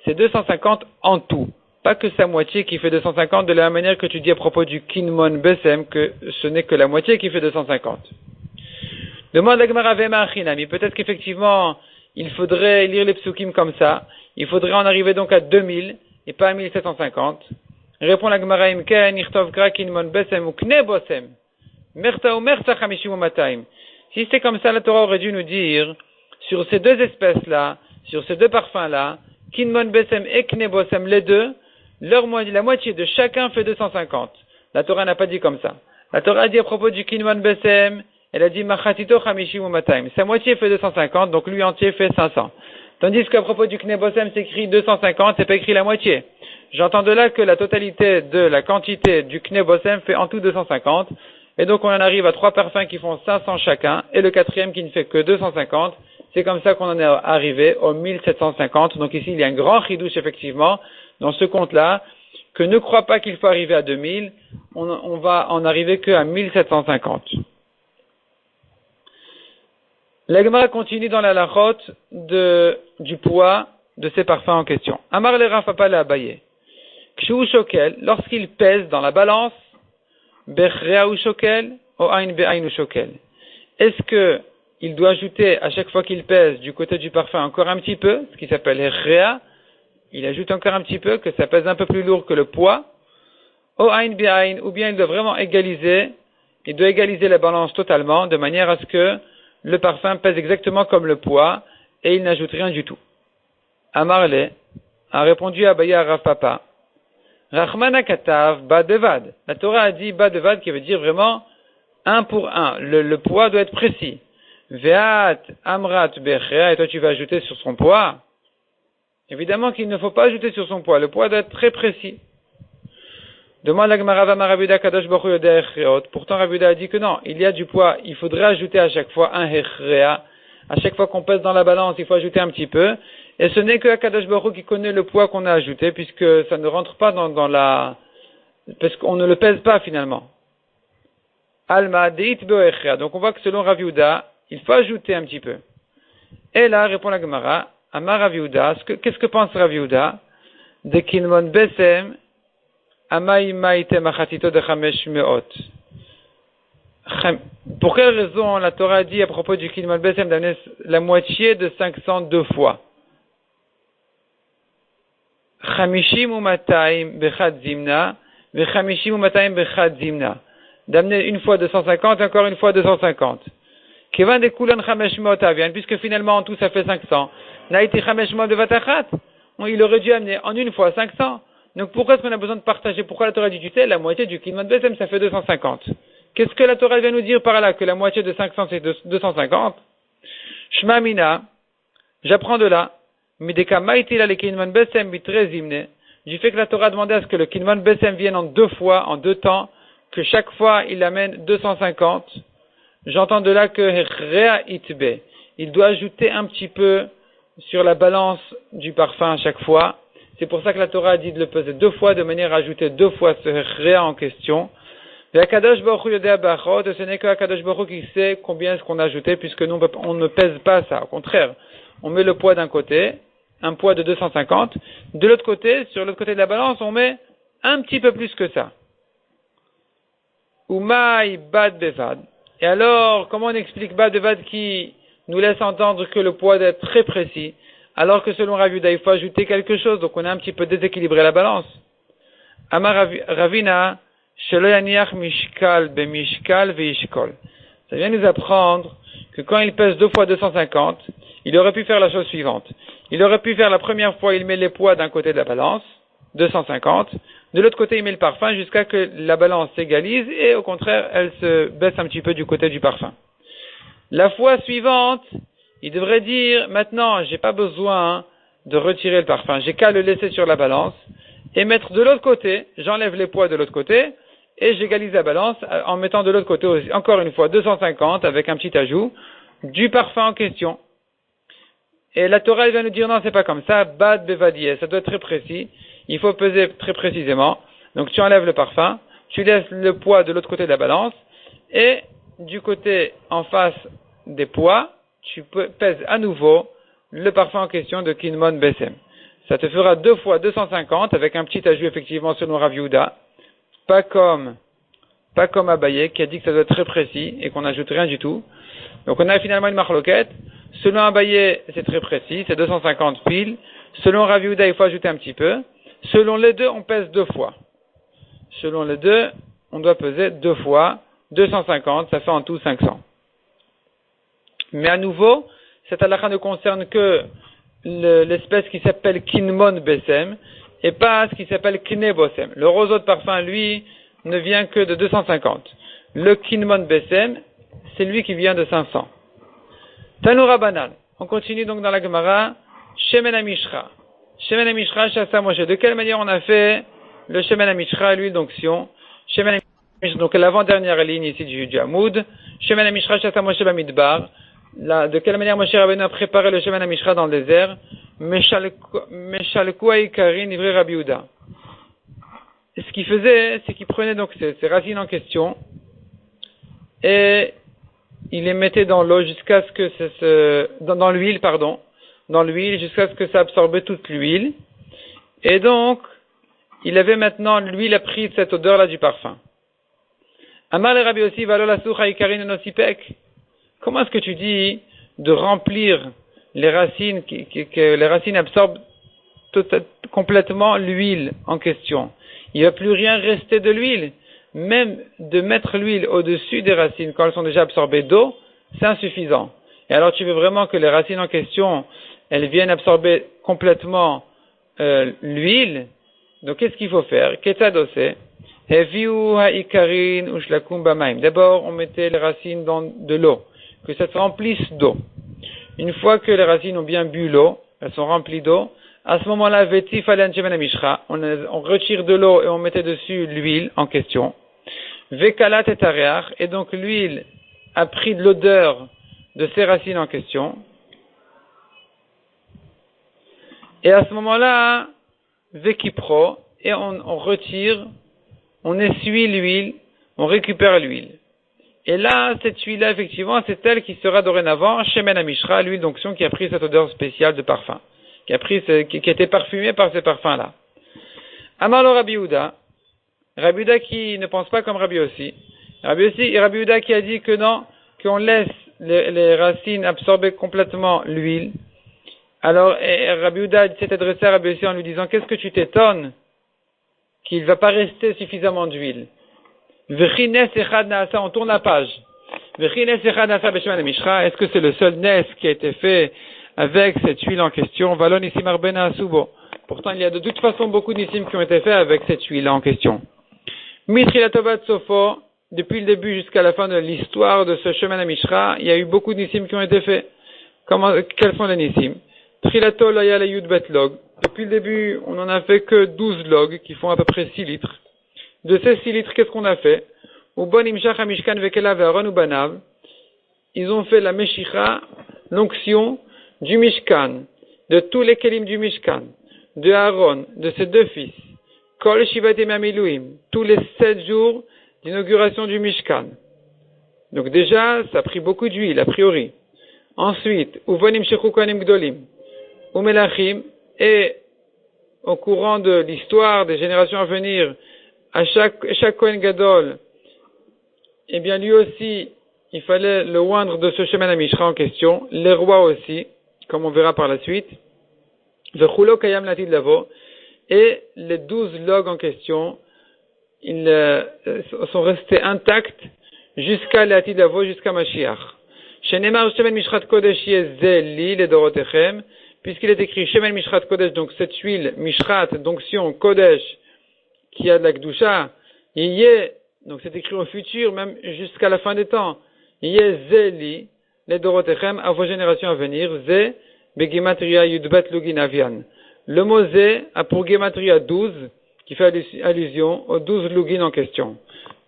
c'est 250 en tout. Pas que sa moitié qui fait 250 de la même manière que tu dis à propos du kinmon besem, que ce n'est que la moitié qui fait 250. Demande la Gemara vema achinami. Peut-être qu'effectivement, il faudrait lire les psukim comme ça. Il faudrait en arriver donc à 2000 et pas à 1750. Répond la Gemara imken ichtov kra kinmon besem ou knebosem. Merta ou merta chamishim umataim. Si c'est comme ça, la Torah aurait dû nous dire, sur ces 2 espèces-là, sur ces 2 parfums-là, kinmon besem et knebosem, les deux, la moitié de chacun fait 250. La Torah n'a pas dit comme ça. La Torah a dit à propos du kinmon besem, elle a dit machatito chamishim umataim. Sa moitié fait 250, donc lui entier fait 500. Tandis qu'à propos du knebosem, c'est écrit 250, c'est pas écrit la moitié. J'entends de là que la totalité de la quantité du knebosem fait en tout 250. Et donc on en arrive à 3 parfums qui font 500 chacun, et le 4e qui ne fait que 250. C'est comme ça qu'on en est arrivé aux 1750. Donc ici il y a un grand chidouche effectivement dans ce compte-là, que ne crois pas qu'il faut arriver à 2000, on va en arriver qu'à 1750. La Gemara continue dans la lachot du poids de ces parfums en question. Amar le Rafapa le Abaye. Kshu shokel, lorsqu'il pèse dans la balance, bechrea ou shokel, o ain be'ain ou shokel. Est-ce que il doit ajouter à chaque fois qu'il pèse du côté du parfum encore un petit peu, ce qui s'appelle hechrea, il ajoute encore un petit peu, que ça pèse un peu plus lourd que le poids, o ain be'ain, ou bien il doit vraiment égaliser la balance totalement, de manière à ce que le parfum pèse exactement comme le poids, et il n'ajoute rien du tout. Amarle a répondu à Abaye à Rav Papa, Rachmana katav badevad. La Torah a dit badevad qui veut dire vraiment 1 pour 1. Le poids doit être précis. Ve'at amrat bechea, et toi tu vas ajouter sur son poids. Évidemment qu'il ne faut pas ajouter sur son poids. Le poids doit être très précis. Demande la Gemara Vama Rabuda Kadosh Baruch Hu Yodea Echreot. Pourtant Rabuda a dit que non, il y a du poids. Il faudrait ajouter à chaque fois un Echrea. À chaque fois qu'on pèse dans la balance, il faut ajouter un petit peu. Et ce n'est que Kadosh Baruch Hu qui connaît le poids qu'on a ajouté, puisque ça ne rentre pas dans la... parce qu'on ne le pèse pas finalement. Alma Deit Be'Echrea. Donc on voit que selon Rav Yehuda, il faut ajouter un petit peu. Et là, répond la Gemara, Amar Rav Yehuda, qu'est-ce que pense Rav Yehuda? De Kinmon Besem, Amai Maite Machatito de Chamesh Meot. Pour quelle raison la Torah dit à propos du Kinmon Besem d'amener la moitié de 502 fois? Chamishim ou Mataim Bechad Zimna, Vechamishim ou Mataim Bechad Zimna. D'amener une fois 250 et encore une fois 250. Kevan de Kulan Chamesh Meot Avian, puisque finalement en tout ça fait 500. Naïti Chamesh Meot de Vatachat. Il aurait dû amener en une fois 500. Donc pourquoi est-ce qu'on a besoin de partager? Pourquoi la Torah dit tu sais, la moitié du Kinmon Besem ça fait 250. Qu'est-ce que la Torah vient nous dire par là? Que la moitié de 500 c'est 250? Shma Mina, j'apprends de là, Mideka Maïtila le Kinmon Besem bitre zimne, du fait que la Torah a demandé à ce que le Kinmon Besem vienne en 2 fois, en 2 temps, que chaque fois il amène 250. J'entends de là que Hechrea Itbe, il doit ajouter un petit peu sur la balance du parfum à chaque fois. C'est pour ça que la Torah a dit de le peser 2 fois, de manière à ajouter 2 fois ce Hechrea en question. Et Akadosh Baruch Hu Yodea Bachot, ce n'est que Akadosh Baruch Hu qui sait combien est-ce qu'on a ajouté, puisque nous on ne pèse pas ça. Au contraire, on met le poids d'un côté, un poids de 250. De l'autre côté, sur l'autre côté de la balance, on met un petit peu plus que ça. Umay bad bevad. Et alors, comment on explique bad bevad qui nous laisse entendre que le poids doit être très précis, alors que selon Rav Yehuda, il faut ajouter quelque chose, donc on a un petit peu déséquilibré la balance. Amar Ravina, shelo yaniach mishkal bemishkal veishkol. Ça vient nous apprendre que quand il pèse 2 fois 250, il aurait pu faire la chose suivante. Il aurait pu faire la première fois, il met les poids d'un côté de la balance, 250, de l'autre côté il met le parfum jusqu'à que la balance s'égalise et au contraire elle se baisse un petit peu du côté du parfum. La fois suivante, il devrait dire, maintenant j'ai pas besoin de retirer le parfum, j'ai qu'à le laisser sur la balance et mettre de l'autre côté, j'enlève les poids de l'autre côté et j'égalise la balance en mettant de l'autre côté aussi, encore une fois 250 avec un petit ajout du parfum en question. Et la Torah elle vient nous dire non, c'est pas comme ça, bad bevadieh, ça doit être très précis, il faut peser très précisément. Donc tu enlèves le parfum, tu laisses le poids de l'autre côté de la balance et du côté en face des poids, tu pèses à nouveau le parfum en question de Kinmon Besem. Ça te fera 2 fois 250 avec un petit ajout effectivement selon Rav Yehuda, pas comme Abaye qui a dit que ça doit être très précis et qu'on n'ajoute rien du tout. Donc on a finalement une marloquette. Selon Abaye, c'est très précis, c'est 250 piles. Selon Rav Yehuda, il faut ajouter un petit peu. Selon les deux, on pèse 2 fois. Selon les deux, on doit peser 2 fois 250, ça fait en tout 500. Mais à nouveau, cette halakha ne concerne que l'espèce qui s'appelle Kinmon Besem et pas ce qui s'appelle Kne Bosem. Le roseau de parfum, lui, ne vient que de 250. Le Kinmon Besem, c'est lui qui vient de 500. Tanoura Banal. On continue donc dans la Gemara. Shemen Amishra. Shemen Amishra, Shasa Moshe. De quelle manière on a fait le Shemen Amishra, l'huile d'onction? Shemen Amishra, donc l'avant-dernière ligne ici du Hamoud. Shemen Amishra, Shasa Moshe Bamidbar. De quelle manière Moshe Rabbeinu a préparé le Shemen Amishra dans le désert? Meshalkua Ikarin Ivri Rabbi Yehuda. Ce qu'il faisait, c'est qu'il prenait donc ces racines en question et il les mettait dans l'eau jusqu'à ce que dans l'huile, jusqu'à ce que ça absorbe toute l'huile. Et donc, l'huile a pris cette odeur-là du parfum. Amar le Rabbi aussi, valo la soucha ikarin nosipek. Comment est-ce que tu dis de remplir les racines, que les racines absorbent complètement l'huile en question? Il ne va plus rien rester de l'huile. Même de mettre l'huile au-dessus des racines quand elles sont déjà absorbées d'eau, c'est insuffisant. Et alors tu veux vraiment que les racines en question, elles viennent absorber complètement l'huile. Donc qu'est-ce qu'il faut faire? Ketadose. D'abord, on mettait les racines dans de l'eau, que ça se remplisse d'eau. Une fois que les racines ont bien bu l'eau, elles sont remplies d'eau, à ce moment-là, on retire de l'eau et on mettait dessus l'huile en question. Vekalat et tareach, et donc l'huile a pris de l'odeur de ces racines en question. Et à ce moment-là, vekipro, et on retire, on essuie l'huile, on récupère l'huile. Et là, cette huile-là, effectivement, c'est elle qui sera dorénavant Shemen Amishra, l'huile d'onction qui a pris cette odeur spéciale de parfum, qui a été parfumée par ces parfums-là. Amar le Rabbi Yehuda, Rabbi Yehuda qui ne pense pas comme Rabbi aussi. Rabbi Yehuda qui a dit que non, qu'on laisse les racines absorber complètement l'huile. Alors, Rabbi Yehuda s'est adressé à Rabbi aussi en lui disant, qu'est-ce que tu t'étonnes qu'il ne va pas rester suffisamment d'huile? On tourne la page. Est-ce que c'est le seul nes qui a été fait avec cette huile en question? Valon ici marbena asubo. Pourtant, il y a de toute façon beaucoup de nissim qui ont été faits avec cette huile en question. Mitrilatobat Sofo, depuis le début jusqu'à la fin de l'histoire de ce chemin à Mishra, il y a eu beaucoup de nissim qui ont été faits. Quels sont les nissim? Trilato loya le yud bet log. Depuis le début, on n'en a fait que 12 logs qui font à peu près 6 litres. De ces 6 litres, qu'est-ce qu'on a fait? Ils ont fait la meshicha, l'onction du Mishkan, de tous les kelim du Mishkan, de Aaron, de ses 2 fils, Kol Shivat Emiluim, tous les 7 jours d'inauguration du Mishkan. Donc déjà, ça a pris beaucoup d'huile, a priori. Ensuite, Uvonim Shechu Kohanim Gdolim, Umelachim, et au courant de l'histoire des générations à venir, à chaque Kohen Gadol, eh bien lui aussi, il fallait le oindre de ce Shemen HaMishra en question, les rois aussi, comme on verra par la suite, Vechulo Kayam Latid Lavo, et les 12 logs en question, ils sont restés intacts jusqu'à Latid Lavo, jusqu'à Mashiach. Shenemar Shemen Mishrat Kodesh Yezeli le Dorotechem, puisqu'il est écrit Shemen Mishrat Kodesh, donc cette huile Mishrat, d'onction Kodesh, qui a de la Kedusha, Yé, donc c'est écrit au futur, même jusqu'à la fin des temps, Yezeli le Dorotechem, à vos générations à venir, Ze, Begimatria Yudbat Lugin Avian. Le mot Ze a pour Gematria 12, qui fait allusion aux 12 Lugin en question.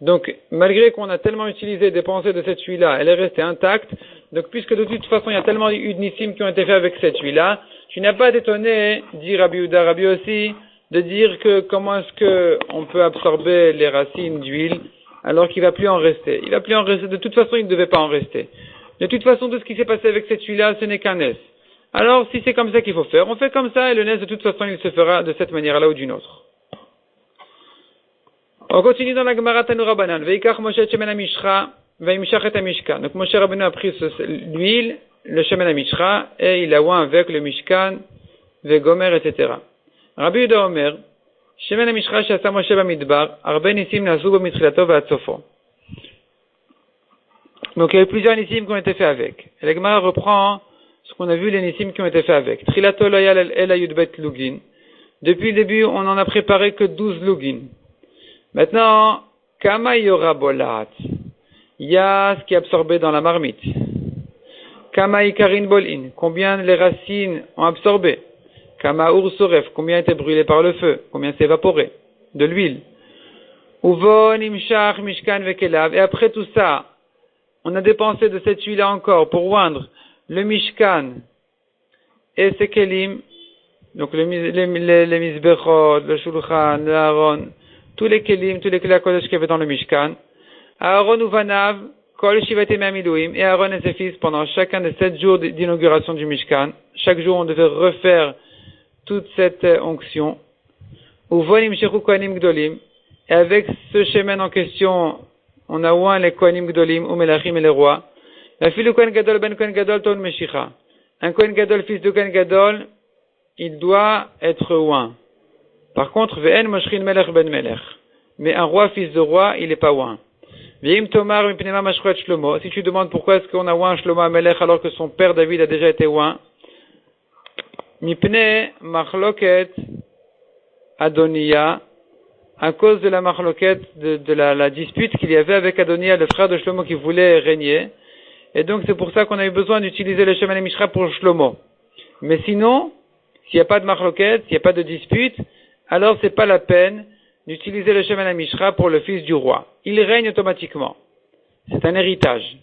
Donc, malgré qu'on a tellement utilisé des pensées de cette huile-là, elle est restée intacte. Donc, puisque de toute façon, il y a tellement eu de nissim qui ont été faits avec cette huile-là, tu n'as pas à t'étonner, dit Rabbi Yehuda, Rabbi aussi, de dire que comment est-ce que on peut absorber les racines d'huile alors qu'il va plus en rester. Il va plus en rester. De toute façon, il ne devait pas en rester. De toute façon, tout ce qui s'est passé avec cette huile-là, ce n'est qu'un nes. Alors, si c'est comme ça qu'il faut faire, on fait comme ça et le nes, de toute façon, il se fera de cette manière-là ou d'une autre. On continue dans la Gemara Tanura Banan. Veikach Moshe Shemen HaMishra, Veimshach et HaMishkan. Donc Moshe Rabbeinu a pris l'huile, le Shemen HaMishra, et il a oint avec le Mishkan, Vegomer, etc. Rabbi Yehuda Omer, Shemen HaMishra Shasa Moshe Bamidbar, Arbe Nisim Nasu B'mitchilato V'atzofo. Donc il y a eu plusieurs Nisim qui ont été faits avec. Et la Gemara reprend ce qu'on a vu, les Nisim qui ont été faits avec. Trilato Loyal El Ayudbet Lugin. Depuis le début, on n'en a préparé que 12 Lugin. Maintenant, Kama Yora Bolat, il y a ce qui est absorbé dans la marmite. Kama Ikarin Bolin, combien les racines ont absorbé. Kama Ursoref, combien été brûlé par le feu, combien s'est évaporé de l'huile. Uvon Imshach Mishkan Vekelav, et après tout ça, on a dépensé de cette huile-là encore pour oindre le Mishkan et ses kelim, donc les Mizbechot, le Shulchan, le Aaron, tous les kelim, tous les kodesh qu'il y avait dans le Mishkan. Aaron ou Vanav, Kol Shivat Amilouim, et Aaron et ses fils pendant chacun des 7 jours d'inauguration du Mishkan. Chaque jour, on devait refaire toute cette onction. Uvonim Shechu Kohanim Gdolim, et avec ce shemen en question, on a oint les Kohanim Gdolim, ou Melachim et les rois. La fille du Kohen Gadol ben Kohen Gadol ton Meshicha. Un Kohen Gadol, fils de Kohen Gadol, il doit être oint. Par contre, Ve'en Moshrin Melech ben Melech. Mais un roi, fils de roi, il n'est pas oint. Ve'im Tomar Mipnema Mashruat Shlomo. Si tu demandes pourquoi est-ce qu'on a oint Shlomo Melech alors que son père David a déjà été oint. Mipne Machloket Adonia. À cause de la Machloket, de la dispute qu'il y avait avec Adonia, le frère de Shlomo qui voulait régner. Et donc c'est pour ça qu'on a eu besoin d'utiliser le Shemen HaMishra pour Shlomo. Mais sinon, s'il n'y a pas de Machloket, s'il n'y a pas de dispute, alors c'est pas la peine d'utiliser le Shemen HaMishra pour le fils du roi. Il règne automatiquement. C'est un héritage.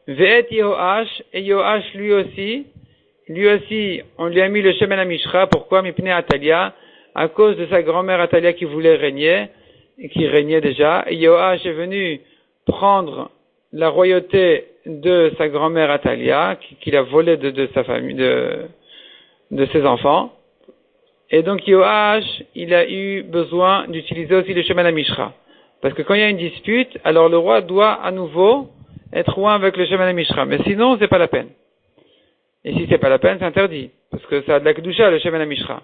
Ve'et Yehoash, et Yehoash lui aussi, on lui a mis le Shemen HaMishra. Pourquoi? Mipnei Atalia, à cause de sa grand-mère Atalia qui voulait régner, et qui régnait déjà. Et Yehoash est venu prendre la royauté de sa grand-mère Atalia, qu'il a volé de sa famille, de ses enfants. Et donc Yehoash, il a eu besoin d'utiliser aussi le Shemen HaMishra. Parce que quand il y a une dispute, alors le roi doit à nouveau être oint avec le Shemen HaMishra. Mais sinon, c'est pas la peine. Et si c'est pas la peine, c'est interdit. Parce que ça a de la Kedusha, le Shemen HaMishra.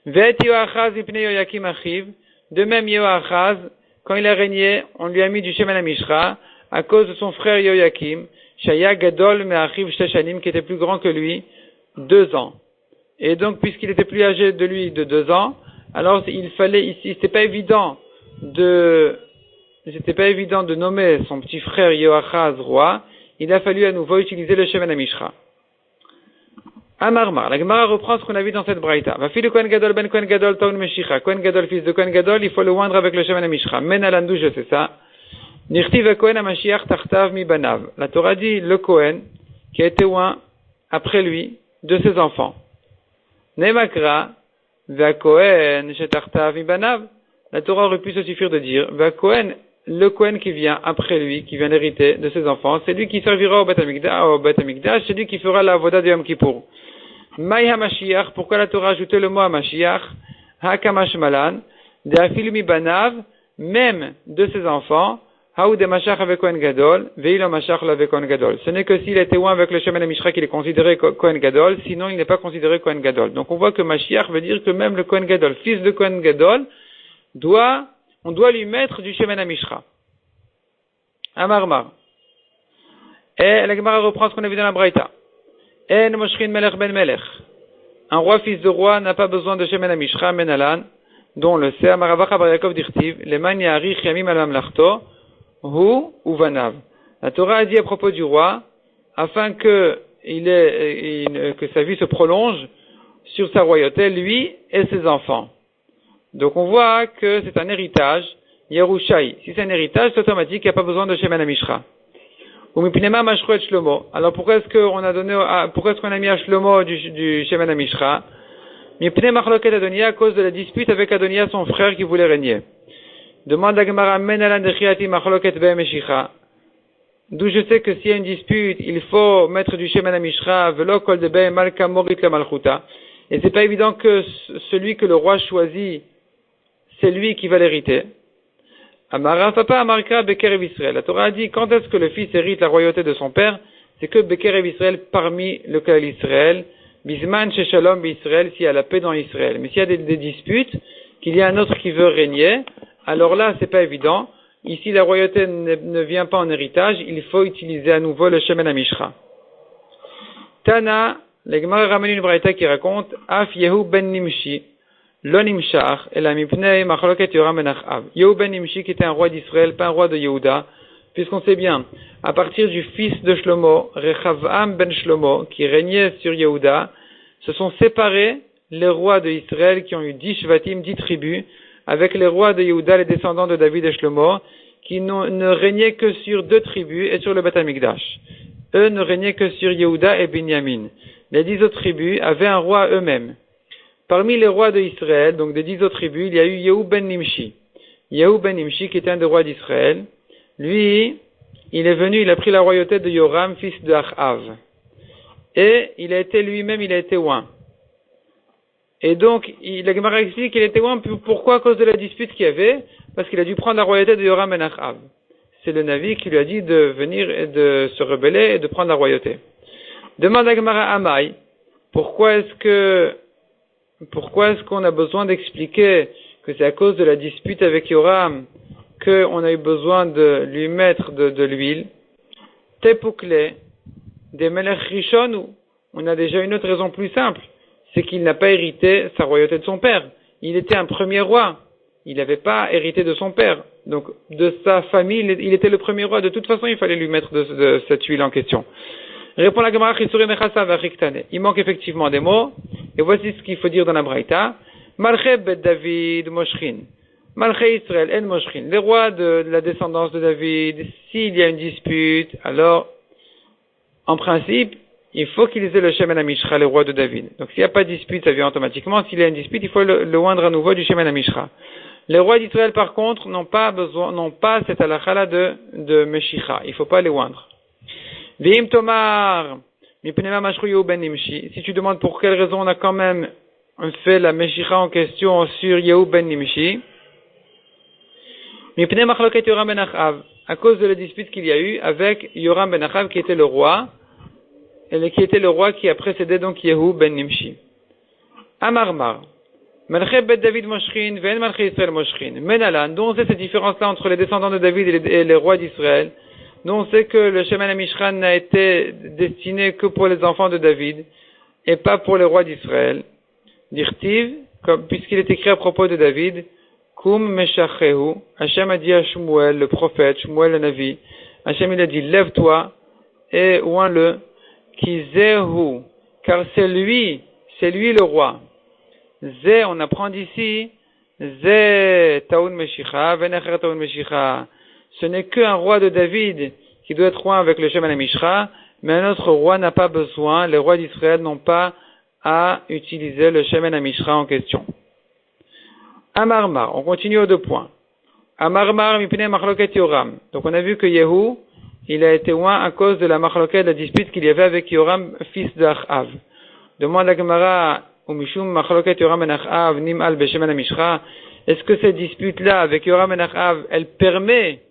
Ve'et Yehoachaz ipnei Yoyakim achiv. De même, Yehoachaz, quand il a régné, on lui a mis du Shemen HaMishra à cause de son frère Yoyakim, Shaya Gadol Me'achiv Sheshanim, qui était plus grand que lui, 2 ans. Et donc, puisqu'il était plus âgé de lui de 2 ans, alors il fallait ici, c'était pas évident de nommer son petit frère Yehoachaz roi. Il a fallu à nouveau utiliser le Shemen HaMishra. Amarmar, la Gemara reprend ce qu'on a vu dans cette braïta. Va fille de Kohen Gadol ben Kohen Gadol taun Meshicha. Kohen Gadol, fils de Kohen Gadol, il faut le oindre avec le Shemen HaMishra. Men alandou, je sais ça. Nirtiv Kohen HaMashiach tartav mi banav. La Torah dit le Kohen qui a été oint après lui de ses enfants. Nemakra va Kohen shetartav mi banav. La Torah aurait pu se suffire de dire va Kohen le Kohen qui vient après lui, qui vient d'hériter de ses enfants, c'est lui qui servira au Beth Amikdash, c'est lui qui fera la Avoda de Yom Kippour. Maï HaMashiach, pourquoi la Torah a ajouté le mot HaMashiach? Hakamash Malan, de Afilmi Banav, même de ses enfants, Haou de Mashach avec Kohen Gadol, Veilo Mashach avec Kohen Gadol. Ce n'est que s'il était loin avec le Shemen HaMishra qu'il est considéré Kohen Gadol, sinon il n'est pas considéré Kohen Gadol. Donc on voit que Mashiach veut dire que même le Kohen Gadol, fils de Kohen Gadol, on doit lui mettre du Shemen HaMishra. Amarmar. Et la Gemara reprend ce qu'on a vu dans la Braïta. En Moshrin Melech Ben Melech. Un roi fils de roi n'a pas besoin de Shemen HaMishra, Menalan, dont le sait Amaravacha Bar Yaakov Dirtiv, Leman Yarich Yamim Al Mamlachto, Hu Uvanav. La Torah a dit à propos du roi, afin que sa vie se prolonge sur sa royauté, lui et ses enfants. Donc on voit que c'est un héritage, Yerushaï. Si c'est un héritage, c'est automatique, il n'y a pas besoin de Shemen HaMishra. Alors pourquoi est-ce qu'on a mis à Shlomo du Shemen HaMishra? À cause de la dispute avec Adonia, son frère qui voulait régner. Demande à Gemara d'où je sais que s'il y a une dispute, il faut mettre du Shemen HaMishra, velo kol debe malka morit la malchuta. Et c'est pas évident que celui que le roi choisit, c'est lui qui va l'hériter. Amara papa Amarka Bekerev Israël. La Torah a dit quand est-ce que le fils hérite la royauté de son père? C'est que Bekerev Israël parmi le Kal Israël, Bisman Sheshalom Israël, s'il y a la paix dans Israël. Mais s'il y a des disputes, qu'il y a un autre qui veut régner, alors là c'est pas évident. Ici la royauté ne vient pas en héritage, il faut utiliser à nouveau le Shemen HaMishra. Tana, la Gemara ramène une braïta qui raconte Af Yehu ben Nimshi. Lo Nimshach, et la Mipnei Machloket Yoram ben Achav. Yehu ben Nimshi qui était un roi d'Israël, pas un roi de Yehuda, puisqu'on sait bien, à partir du fils de Shlomo, Rechavam ben Shlomo, qui régnait sur Yehuda, se sont séparés les rois de Israël qui ont eu 10 Shvatim, 10 tribus, avec les rois de Yehuda, les descendants de David et Shlomo, qui ne régnaient que sur 2 tribus et sur le Beth Amikdash. Eux ne régnaient que sur Yehuda et Binyamin. Les 10 autres tribus avaient un roi eux-mêmes. Parmi les rois de Israël, donc des 10 autres tribus, il y a eu Yehu ben Nimshi. Yehu ben Nimshi, qui était un des rois d'Israël. Lui, il est venu, il a pris la royauté de Yoram, fils de Achav. Et il a été oint. Et donc, la Gemara explique qu'il était oint, pourquoi? À cause de la dispute qu'il y avait, parce qu'il a dû prendre la royauté de Yoram ben Achav. C'est le Navi qui lui a dit de venir et de se rebeller et de prendre la royauté. Demande à Gemara Amai, pourquoi est-ce qu'on a besoin d'expliquer que c'est à cause de la dispute avec Yoram qu'on a eu besoin de lui mettre de l'huile? Tepoukle, des Melech Rishon, on a déjà une autre raison plus simple, c'est qu'il n'a pas hérité sa royauté de son père. Il était un premier roi, il n'avait pas hérité de son père. Donc, de sa famille, il était le premier roi. De toute façon, il fallait lui mettre de cette huile en question. Répond la Gemara, il manque effectivement des mots, et voici ce qu'il faut dire dans la Braïta. Malché bet David Moshrin. Malché Israël en Moshrin. Les rois de la descendance de David, s'il y a une dispute, alors, en principe, il faut qu'ils aient le Shemen HaMishra, les rois de David. Donc s'il n'y a pas de dispute, ça vient automatiquement. S'il y a une dispute, il faut le oindre à nouveau du Shemen HaMishra. Les rois d'Israël, par contre, n'ont pas cette halakha-là de Meshicha. Il ne faut pas les oindre. V'im tomar, mipnema mashru Yehu ben Nimshi. Si tu demandes pour quelle raison on a quand même fait la Meshicha en question sur Yehu ben Nimshi, mipnei machloket Yoram ben Achav, à cause de la dispute qu'il y a eu avec Yoram ben Achav qui était le roi, qui a précédé donc Yehu ben Nimshi. Amarmar. Malché bet David Moshrin, ven Malché Israël Moshrin. Menalan, dont on sait cette différence-là entre les descendants de David et les rois d'Israël, dont on sait que le Shemen HaMishra n'a été destiné que pour les enfants de David, et pas pour les rois d'Israël. Dirtiv, puisqu'il est écrit à propos de David, Kum Meshachehu, Hachem a dit à Shmuel, le prophète, Shmuel le Navi, Hachem il a dit, lève-toi, et oins-le, Kizehu, car c'est lui le roi. Zé, on apprend d'ici, Zé Taoun Meshicha, Venecher Taoun Meshicha. Ce n'est qu'un roi de David qui doit être roi avec le Shemen HaMishra, mais un autre roi n'a pas besoin, les rois d'Israël n'ont pas à utiliser le Shemen HaMishra en question. Amarmar, on continue aux 2 points. Amarmar mipnei machloket Yoram. Donc on a vu que Yehu, il a été loin à cause de la machloket, de la dispute qu'il y avait avec Yoram, fils d'Achav. Demande la Gemara, Umishum machloket Yoram ben Achav, Nim'al Beshem Mishra. Est-ce que cette dispute-là avec Yoram ben Achav, elle permet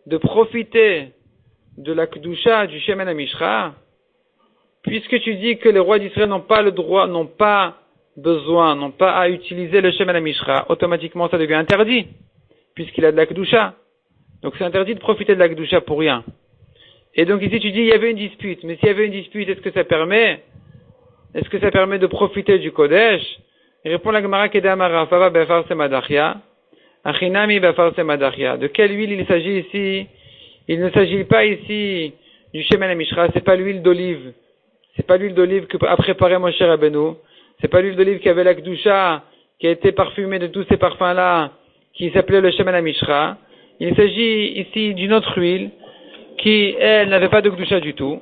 de profiter de la Kedusha du Shemen Mishra? Puisque tu dis que les rois d'Israël n'ont pas le droit, n'ont pas besoin, n'ont pas à utiliser le Shemen Mishra, automatiquement ça devient interdit, puisqu'il a de la Kedusha. Donc c'est interdit de profiter de la Kedusha pour rien. Et donc ici tu dis il y avait une dispute, mais s'il y avait une dispute, est-ce que ça permet de profiter du Kodesh? Il répond la Gemara Kedamara, Fava Befar Semadachia, Achinami Befar Semadachia. De quelle huile il s'agit ici? Il ne s'agit pas ici du Shemen Mishra, c'est pas l'huile d'olive. C'est pas l'huile d'olive que a préparé Moshe Rabbeinu. C'est pas l'huile d'olive qui avait la Kedusha, qui a été parfumée de tous ces parfums-là, qui s'appelait le Shemen Mishra. Il s'agit ici d'une autre huile qui, elle, n'avait pas de Kedusha du tout.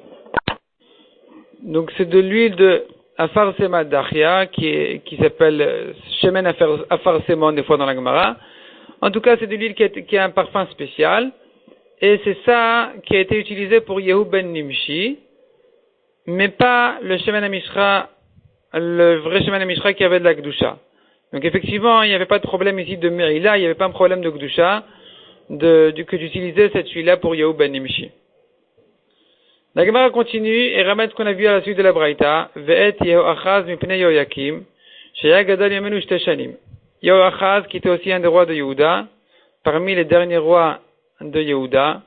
Donc c'est de l'huile de Afar Semadachia qui s'appelle Shemen Afar Semon des fois dans la Gemara. En tout cas, c'est de l'huile qui a un parfum spécial. Et c'est ça qui a été utilisé pour Yehu ben Nimshi, mais pas le Shemen Mishra, le vrai Shemen Mishra qui avait de la Kedusha. Donc effectivement, il n'y avait pas de problème ici de Merila, il n'y avait pas un problème de Kedusha que d'utiliser cette huile-là pour Yehu ben Nimshi. La Gemara continue et ramène ce qu'on a vu à la suite de la Braïta. Ve'et Yehoachaz mipnei Yoyakim, sheya gadol yamenu shte shanim. Yehoachaz, qui était aussi un des rois de Yehuda, parmi les derniers rois de Yehuda,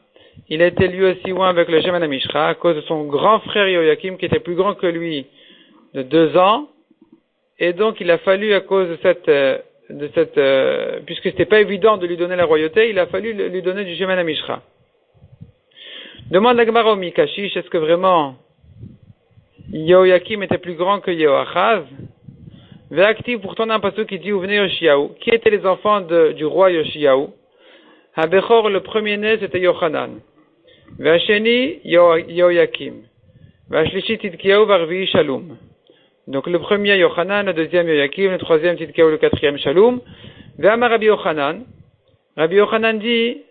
il a été lui aussi loin avec le Shemen Mishra à cause de son grand frère Yoyakim qui était plus grand que lui de 2 ans, et donc il a fallu à cause de cette puisque c'était pas évident de lui donner la royauté, il a fallu lui donner du Shemen Mishra. Demande la Gemara au Mikashish, est-ce que vraiment Yoyakim était plus grand que Yehoachaz? Ve'aktiv, pourtant on a un passage qui dit où venait Yoshiaou. Qui étaient les enfants du roi Yoshiaou? Habechor, le premier-né, c'était Yochanan. Ve'asheni, Yoyakim. Ve'ashlishi, Tidkiyahu, Varvi, Shalom. Donc le premier Yochanan, le deuxième Yoyakim, le troisième Tidkiyahu, le quatrième Shalom. Ve'amar Rabbi Yochanan. Rabbi Yochanan dit,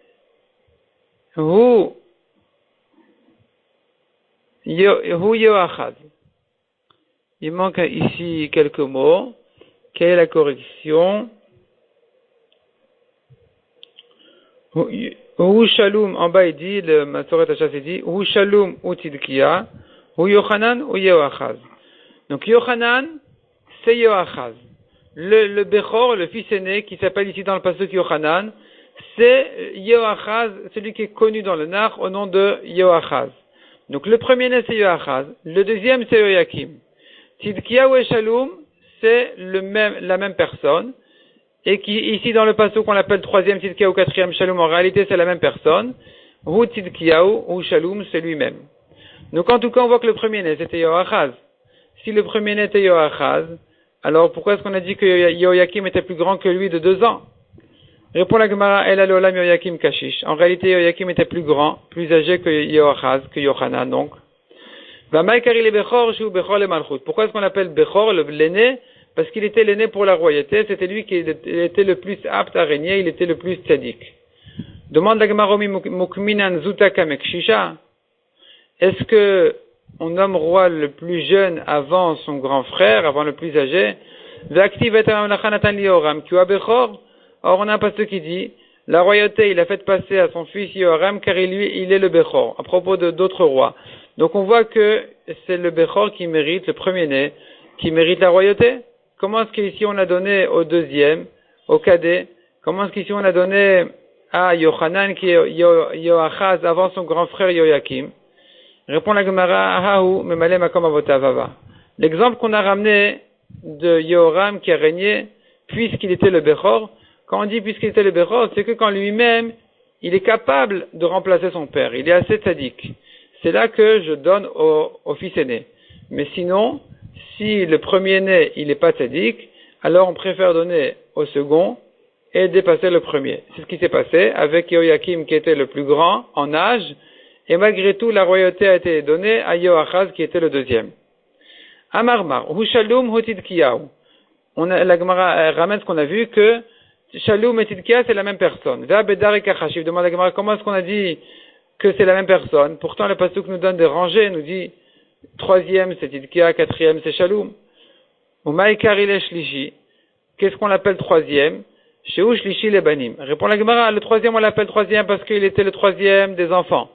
Hu Yoachaz. Il manque ici quelques mots. Quelle est la correction? Hu Shalom, en bas il dit, le Masoret Hachas il dit, Hu Shalom ou Tidkiya, Hu Yochanan ou Yoachaz. Donc Yochanan, c'est Yoachaz. Le Bechor, le fils aîné, qui s'appelle ici dans le pasuk Yochanan, c'est Yoachaz, celui qui est connu dans le Nar au nom de Yoachaz. Donc le premier-né c'est Yoachaz, le deuxième c'est Yoyakim. Tidkiya ou Shalom, c'est la même personne. Et qui, ici, dans le passage qu'on l'appelle troisième Tidkiyahu, quatrième Shalom, en réalité, c'est la même personne. Hu Tidkiyahu, ou Shalom, c'est lui-même. Donc, en tout cas, on voit que le premier-né, c'était Yoachaz. Si le premier-né était Yoachaz, alors pourquoi est-ce qu'on a dit que Yoyakim était plus grand que lui de 2 ans? Répond la Gemara, El Alolam Yoyakim Kashish. En réalité, Yoyakim était plus grand, plus âgé que Yoachaz, que Yochanan, donc. Pourquoi est-ce qu'on l'appelle Bechor, l'aîné? Parce qu'il était l'aîné pour la royauté, c'était lui qui était le plus apte à régner, il était le plus tzaddik. Demande la Gemara Mukminan Zutaka Mekshisha. Est-ce que on nomme roi le plus jeune avant son grand frère, avant le plus âgé? Or on a un passage qui dit, la royauté il a fait passer à son fils Yoram car il est le Bechor, à propos d'autres rois. Donc on voit que c'est le Bechor qui mérite, le premier-né, qui mérite la royauté. Comment est-ce qu'ici on a donné au deuxième, au cadet? Comment est-ce qu'ici on a donné à Yochanan qui est Yoachaz avant son grand frère Yoyakim? Répond la Gemara, Ahahu, Memale Makom Avotavava. L'exemple qu'on a ramené de Yoram qui a régné puisqu'il était le Bechor, quand on dit puisqu'il était le Bechor, c'est que quand lui-même, il est capable de remplacer son père. Il est assez tzaddik. C'est là que je donne au fils aîné. Mais sinon, si le premier-né, il n'est pas tzaddik, alors on préfère donner au second et dépasser le premier. C'est ce qui s'est passé avec Yoyakim qui était le plus grand en âge, et malgré tout, la royauté a été donnée à Yoachaz qui était le deuxième. Amarmar, Hu Shalom Hu Tidkiyahu. La Gemara ramène ce qu'on a vu que Shalom et Tidkia, c'est la même personne. Va Bedar et Kachashiv. Demande à Gemara, comment est-ce qu'on a dit que c'est la même personne? Pourtant, le pasuk nous donne des rangées, nous dit, troisième c'est Tidkia, quatrième c'est Shalom. Ou Maïkarile Shlishi. Qu'est-ce qu'on l'appelle troisième? Sheu Shlishi Lebanim. Répond la Gemara, le troisième on l'appelle troisième parce qu'il était le troisième des enfants.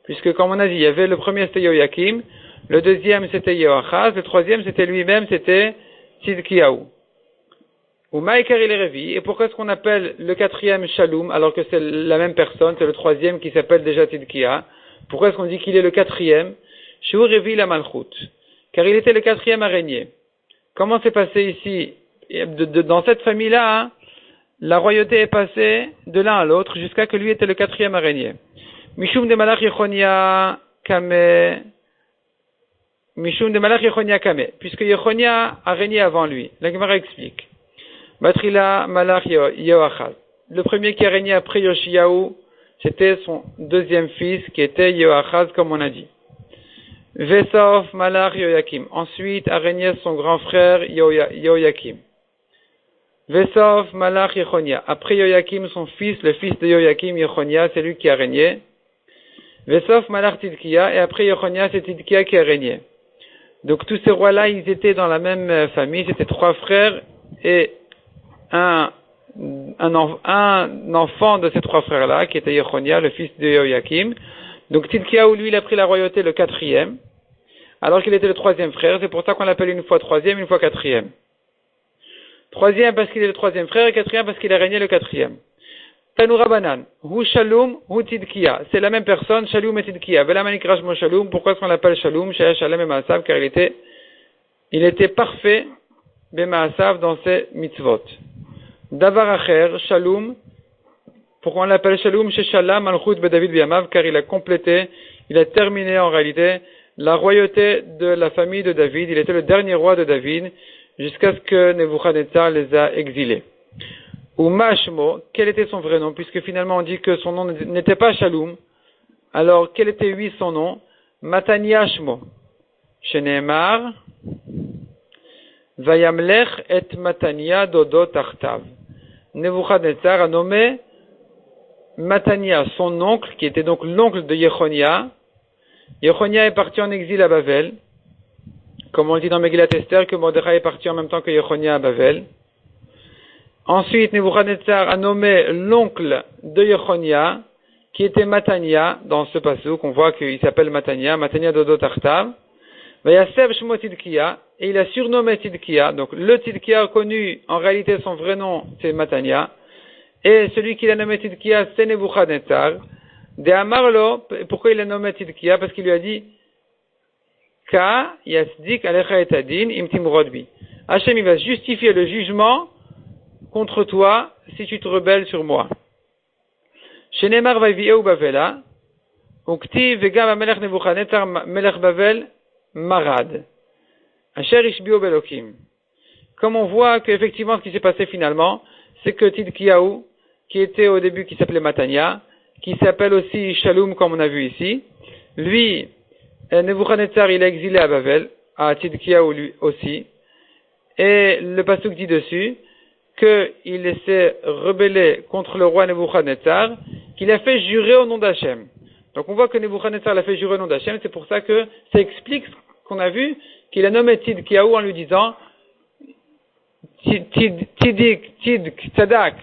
Puisque comme on a dit, il y avait le premier c'était Yoyakim, le deuxième c'était Yoachaz, le troisième c'était lui-même, c'était Tidkiaou. Ou Maïkarile Revi. Et pourquoi est-ce qu'on appelle le quatrième Shalom alors que c'est la même personne, c'est le troisième qui s'appelle déjà Tidkia? Pourquoi est-ce qu'on dit qu'il est le quatrième? Sheu Revi la Malchut. Car il était le quatrième à régner. Comment s'est passé ici? Dans cette famille-là, hein, la royauté est passée de l'un à l'autre jusqu'à que lui était le quatrième à régner. Mishum de Malach Yechonia Kame. Mishum de Malach Yechonia Kame. Puisque Yechonia a régné avant lui. La Gemara explique. Batrila Malach Yoachaz. Le premier qui a régné après Yoshiyahu, c'était son deuxième fils qui était Yoachaz comme on a dit. Vesof Malach Yoyakim. Ensuite a régné son grand frère Yoyakim. Vesof Malach Yechonia. Après Yoyakim, son fils, le fils de Yoyakim, Yechonia, c'est lui qui a régné. Vesof Malach Tidkia. Et après Yechonia, c'est Tidkia qui a régné. Donc tous ces rois-là, ils étaient dans la même famille. C'était trois frères et un enfant de ces trois frères-là, qui était Yechonia, le fils de Yoyakim. Donc Tidkia, où lui, il a pris la royauté le quatrième, alors qu'il était le troisième frère. C'est pour ça qu'on l'appelle une fois troisième, une fois quatrième. Troisième parce qu'il est le troisième frère et quatrième parce qu'il a régné le quatrième. Tanoura Banan, Hu Shalom, Hu Tidkia. C'est la même personne, Shalom et Tidkia. Vela Manikrash Mo Shalom. Pourquoi est-ce qu'on l'appelle Shalom? Shaya Shalem et Maasav, car il était parfait, Bemaasav, dans ses mitzvot. Davar Acher, Shalom. Pourquoi on l'appelle Shalom? Chez Shalom, Malchut Bedavid Biamav, car il a complété, il a terminé en réalité la royauté de la famille de David. Il était le dernier roi de David, jusqu'à ce que Nebuchadnezzar les a exilés. Ou Mashmo, quel était son vrai nom? Puisque finalement on dit que son nom n'était pas Shalom. Alors quel était lui son nom? Matania Shmo. Sheneemar, Vayamlech et Matania dodo tartav. Nebuchadnezzar a nommé Matania, son oncle, qui était donc l'oncle de Yechonia. Yechonia est parti en exil à Bavel. Comme on le dit dans Megillat Esther, que Mordechai est parti en même temps que Yechonia à Bavel. Ensuite, Nebuchadnezzar a nommé l'oncle de Yechonia, qui était Matania, dans ce passouk, on voit qu'il s'appelle Matania Dodo Tartav. Vayasev Shmo Tidkia, et il a surnommé Tidkia, donc le Tidkia connu, en réalité son vrai nom, c'est Matania, et celui qu'il a nommé Tidkia, c'est Nebuchadnezzar. De Amarlo, pourquoi il a nommé Tidkia? Parce qu'il lui a dit, Ka yasdik alecha et adin im timrodbi. Hachem, il va justifier le jugement contre toi si tu te rebelles sur moi. Shenemar vavieu bavela, ukti vegam amelech Nebuchadnezzar melech Bavel marad. Asher ishbio belokim. Comme on voit qu'effectivement ce qui s'est passé finalement, c'est que Tidkiaou, qui était au début qui s'appelait Matania, qui s'appelle aussi Shalom comme on a vu ici, lui, Nebuchadnezzar, il a exilé à Bavel, à Tidkiaou lui aussi, et le pasuk dit dessus qu'il s'est rebellé contre le roi Nebuchadnezzar, qu'il a fait jurer au nom d'Hachem. Donc on voit que Nebuchadnezzar l'a fait jurer au nom d'Hachem, c'est pour ça que ça explique ce qu'on a vu, qu'il a nommé Tidkiaou en lui disant Tidk, Tzadak,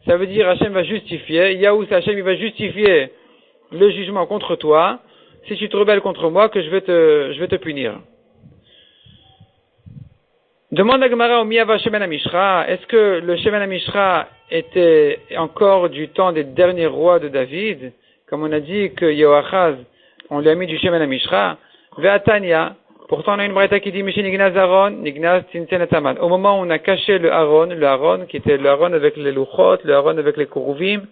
ça veut dire Hachem va justifier, Yaou, c'est Hachem, il va justifier le jugement contre toi, si tu te rebelles contre moi, que je vais te punir. Demande à Gemara au Miyava Shemen HaMishra, est-ce que le Shemen HaMishra était encore du temps des derniers rois de David? Comme on a dit que Yoachaz, on lui a mis du Shemen HaMishra. Ve'atania, pourtant on a une braïta qui dit Mishin Ignaz Aaron, Ignaz Tinten Ataman. Au moment où on a caché le Aaron qui était le Aaron avec les Luchot, le Aaron avec les Kuruvim,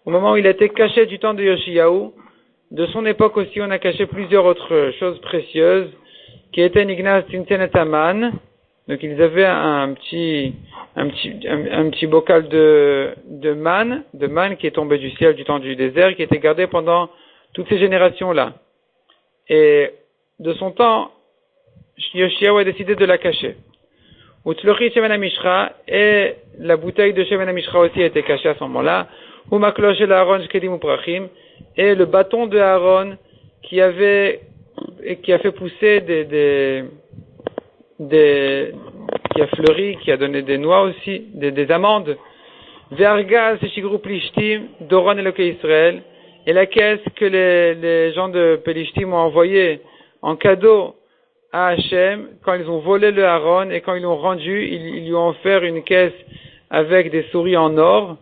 au moment où il a été caché du temps de Yoshiyahu, de son époque aussi on a caché plusieurs autres choses précieuses, qui étaient Ignaz Tinten Ataman. Donc ils avaient un petit bocal de manne qui est tombé du ciel du temps du désert, qui était gardé pendant toutes ces générations-là. Et de son temps, Yoshiyahu a décidé de la cacher. Utzlochi Shemen HaMishra, et la bouteille de Shemen HaMishra aussi était cachée à ce moment-là. Umaklosh el Aaron Shkedim Uprachim, et le bâton de Aaron qui a fait pousser qui a fleuri, qui a donné des noix aussi, des amandes. Vergaz Shigrou Plishtim, Doron Eloke Israël, et la caisse que les gens de Pelishtim ont envoyée en cadeau à Hachem, quand ils ont volé le Aaron et quand ils l'ont rendu, ils lui ont offert une caisse avec des souris en or.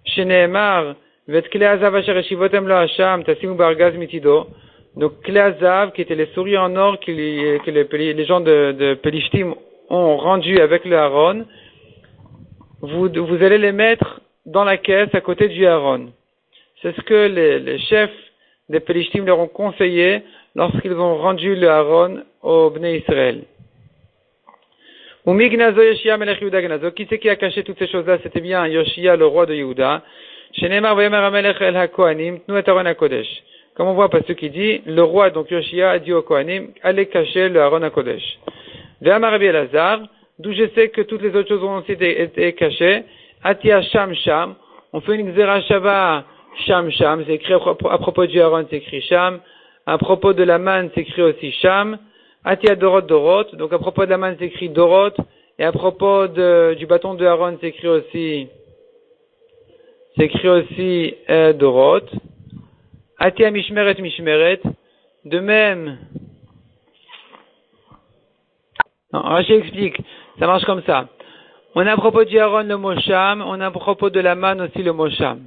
Chez Nehemar, Vet Kleazav Asher Eshivotem Lo Hasham, Tasimu Bargaz Mitido. Donc Kleazav, qui étaient les souris en or que les gens de Pelishtim ont rendu avec le Aaron, vous allez les mettre dans la caisse à côté du Aaron. C'est ce que les chefs des Pelishtim leur ont conseillé lorsqu'ils ont rendu le Aaron au Bnei Israël. Qui c'est qui a caché toutes ces choses-là? C'était bien Yoshia, le roi de Yehuda. Comme on voit par ce qui dit, le roi, donc Yoshia, a dit au Kohanim, allez cacher le Aaron à Kodesh. Rabbi Elazar, d'où je sais que toutes les autres choses ont aussi été cachées. Atia Sham Sham, on fait une Xera Shava Sham Sham, c'est écrit à propos du Aaron, c'est écrit Sham. À propos de la manne, c'est écrit aussi Sham. Atia Dorot Dorot, donc à propos de la manne, c'est écrit Dorot. Et à propos du bâton de Aaron, c'est écrit aussi Dorot. Atia Mishmeret Mishmeret. De même, non, Rashi explique, ça marche comme ça. On a à propos du Aaron le mot Sham, on a à propos de la manne aussi le mot Sham.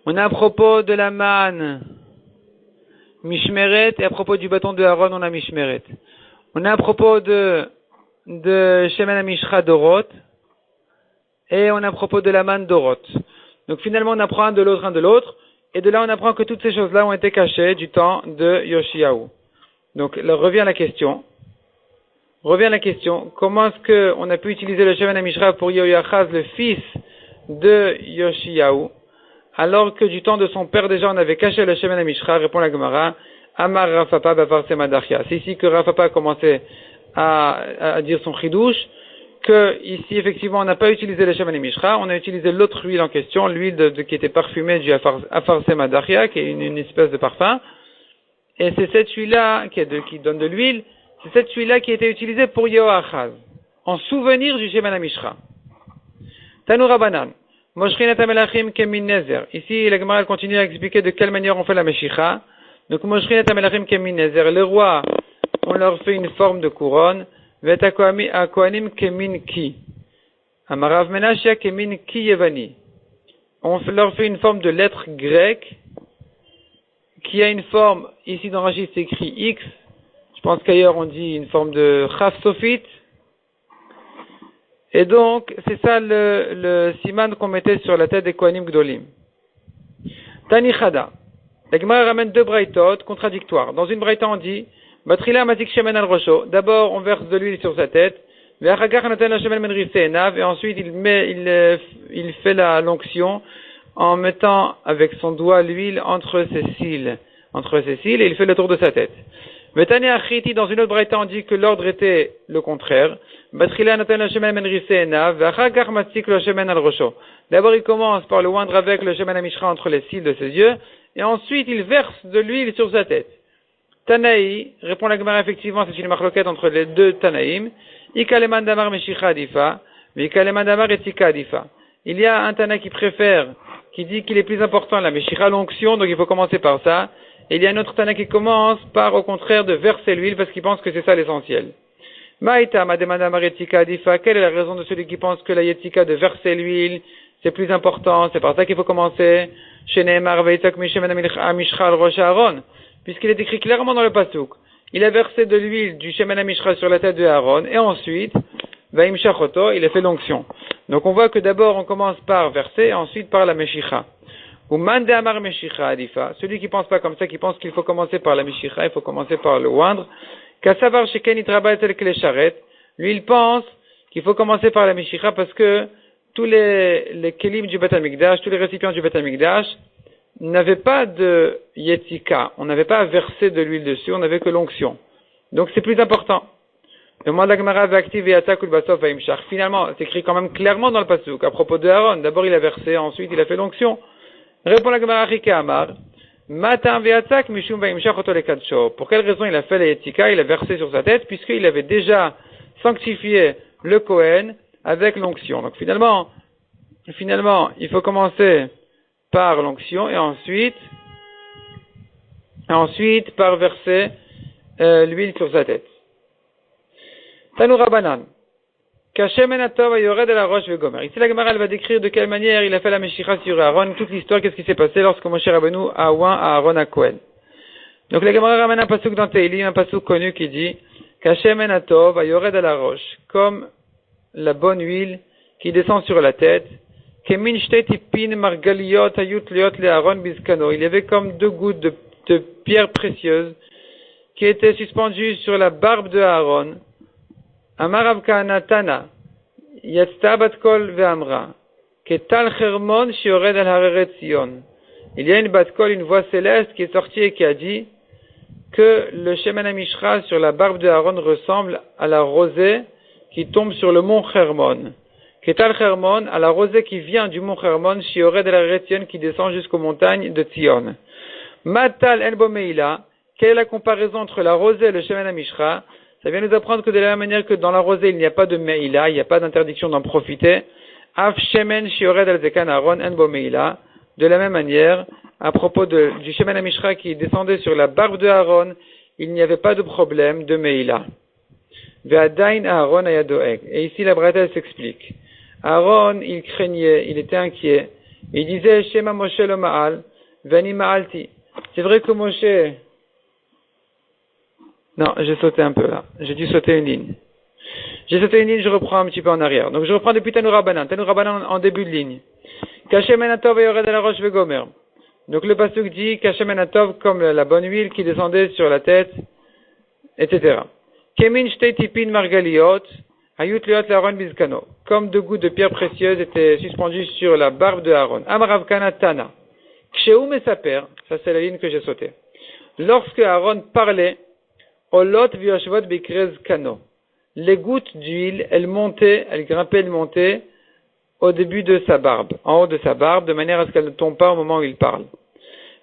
On a à propos de la manne Mishmeret, et à propos du bâton de Aaron, on a Mishmeret. On a à propos de Shemen HaMishra Dorot, et on a à propos de la manne Dorot. Donc finalement, on apprend un de l'autre, et de là, on apprend que toutes ces choses-là ont été cachées du temps de Yoshiaou. Donc, revient la question, comment est-ce qu'on a pu utiliser le Shemen HaMishra pour Yoyachaz, le fils de Yoshiaou, alors que du temps de son père déjà on avait caché le Shemen HaMishra? Répond la Gemara, Amar Rafapa Bavar Semadachia. C'est ici que Rafapa a commencé à dire son chidouche, que ici effectivement on n'a pas utilisé le Shemen HaMishra, on a utilisé l'autre huile en question, l'huile qui était parfumée du Afar Semadachia, qui est une espèce de parfum, et c'est cette huile-là qui donne de l'huile, c'est cette huile-là qui a été utilisée pour Yoachaz, en souvenir du Shemen HaMishra. Tanu Rabbanan. Moshrinat HaMelachim kemin nezer. Ici, la Gemara continue à expliquer de quelle manière on fait la Meshicha. Donc, Moshrinat HaMelachim kemin nezer. Les rois, on leur fait une forme de couronne. Vet HaKohanim kemin ki. Amarav Menashia kemin ki yevani. On leur fait une forme de lettre grecque qui a une forme, ici dans Rashi c'est écrit X. Je pense qu'ailleurs on dit une forme de Chaf Sofit. Et donc, c'est ça le siman qu'on mettait sur la tête des Kohanim Gdolim. Tani Chada. La Gemara ramène deux braïtot contradictoires. Dans une braïta on dit, Batrila mazik shemen al rosho. D'abord, on verse de l'huile sur sa tête. Et ensuite, il fait l'onction en mettant avec son doigt l'huile entre ses cils, et il fait le tour de sa tête. Vetani Achiti, dans une autre braïta, on dit que l'ordre était le contraire. D'abord, il commence par le oindre avec le shemen HaMishra entre les cils de ses yeux, et ensuite il verse de l'huile sur sa tête. Tanaï, répond la Gemara, effectivement, c'est une marloquette entre les deux Tanaïm. Ikaleman damar meshicha adifa, mais ikaleman damar etika adifa. Il y a un Tana qui dit qu'il est plus important la meshicha, l'onction, donc il faut commencer par ça. Et il y a un autre Tana qui commence par, au contraire, de verser l'huile parce qu'il pense que c'est ça l'essentiel. Maïta, mademande damar etika adifa. Quelle est la raison de celui qui pense que la yetika de verser l'huile, c'est plus important, c'est par ça qu'il faut commencer? Chez Nehemar veitak mishemen amishcha al rosh Aaron. Puisqu'il est écrit clairement dans le pasuk. Il a versé de l'huile du Shemen HaMishra sur la tête de Aaron, et ensuite, Vaim Shachoto, il a fait l'onction. Donc on voit que d'abord on commence par verser, et ensuite par la Meshicha. Ou Mande Amar Meshicha Adifa, celui qui pense pas comme ça, qui pense qu'il faut commencer par la Meshicha, il faut commencer par le oindre. Kassavar Sheken Itraba Etel Klesharet, lui il pense qu'il faut commencer par la Meshicha parce que tous les kelim du Beth HaMikdash, tous les récipients du Beth HaMikdash, n'avait pas de yetika, on n'avait pas versé de l'huile dessus, on n'avait que l'onction. Donc c'est plus important. Demande la Gemara V'aktiv ve'yatzak ulbasof va'imshach. Finalement, c'est écrit quand même clairement dans le pasuk à propos de Aaron. D'abord il a versé, ensuite il a fait l'onction. Répond la Gemara Chike Amar. Matin ve'yatzak mishum va'imshach oto lekadsho. Pour quelle raison il a fait la yetzika? Il a versé sur sa tête puisqu'il avait déjà sanctifié le Kohen avec l'onction. Donc finalement, il faut commencer par l'onction et ensuite par verser l'huile sur sa tête. Tanou Rabanan. Kashem enatov ayored el harosh vegomer. Ici la Gemara elle va décrire de quelle manière il a fait la meshicha sur Aaron, toute l'histoire, qu'est-ce qui s'est passé lorsque Moshe Rabbeinu a oint à Aaron à Kohen. Donc la Gemara ramène un pasuk dans Teilim, un pasuk connu qui dit Kashem enatov ayored el harosh, comme la bonne huile qui descend sur la tête. Kemin shte tipin margaliot ayut liot le Aaron bizkano. Il y avait comme deux gouttes de pierres précieuses qui étaient suspendues sur la barbe de Aaron. Amarav Kanatana, Yatzta bat kol ve'amra, Ketal Hermon shiored al hareret Sion. Il y a une bat kol, une voix céleste qui est sortie et qui a dit que le Shemen HaMishra sur la barbe de Aaron ressemble à la rosée qui tombe sur le mont Hermon. Ketal Hermon, à la rosée qui vient du mont Hermon, shiored al hareret Sion, qui descend jusqu'aux montagnes de Sion. Matal en bomeila, quelle est la comparaison entre la rosée et le Shemen HaMishra? Ça vient nous apprendre que de la même manière que dans la rosée, il n'y a pas de meila, il n'y a pas d'interdiction d'en profiter. Af shemen shiored al zekan Aaron en bo meila. De la même manière, à propos du shemen hamishra qui descendait sur la barbe de Aaron, il n'y avait pas de problème de meila. Ve'adain Aaron ayadoeg. Et ici la braïta s'explique. Aaron, il craignait, il était inquiet. Il disait Shema Moshe lo ma'al, vani ma'alti. C'est vrai que Moshe. Non, j'ai sauté un peu là. J'ai dû sauter une ligne. Je reprends un petit peu en arrière. Donc je reprends depuis Tanou Rabanan. Tanou Rabanan en début de ligne. Kashem enatov yored el harosh vegomer. Donc le pasuk dit Kashem enatov comme la bonne huile qui descendait sur la tête, etc. Kemin shtei tipin margaliot, hayut liot l'Aaron bizkano. Comme deux gouttes de pierre précieuse étaient suspendues sur la barbe de Aaron. Amarav kanatana. Ksheou mesaper. Ça c'est la ligne que j'ai sautée. Lorsque Aaron parlait, Olot v'yoshvot bikrez kano. Les gouttes d'huile, elles grimpaient, elles montaient au début de sa barbe, en haut de sa barbe, de manière à ce qu'elles ne tombent pas au moment où il parle.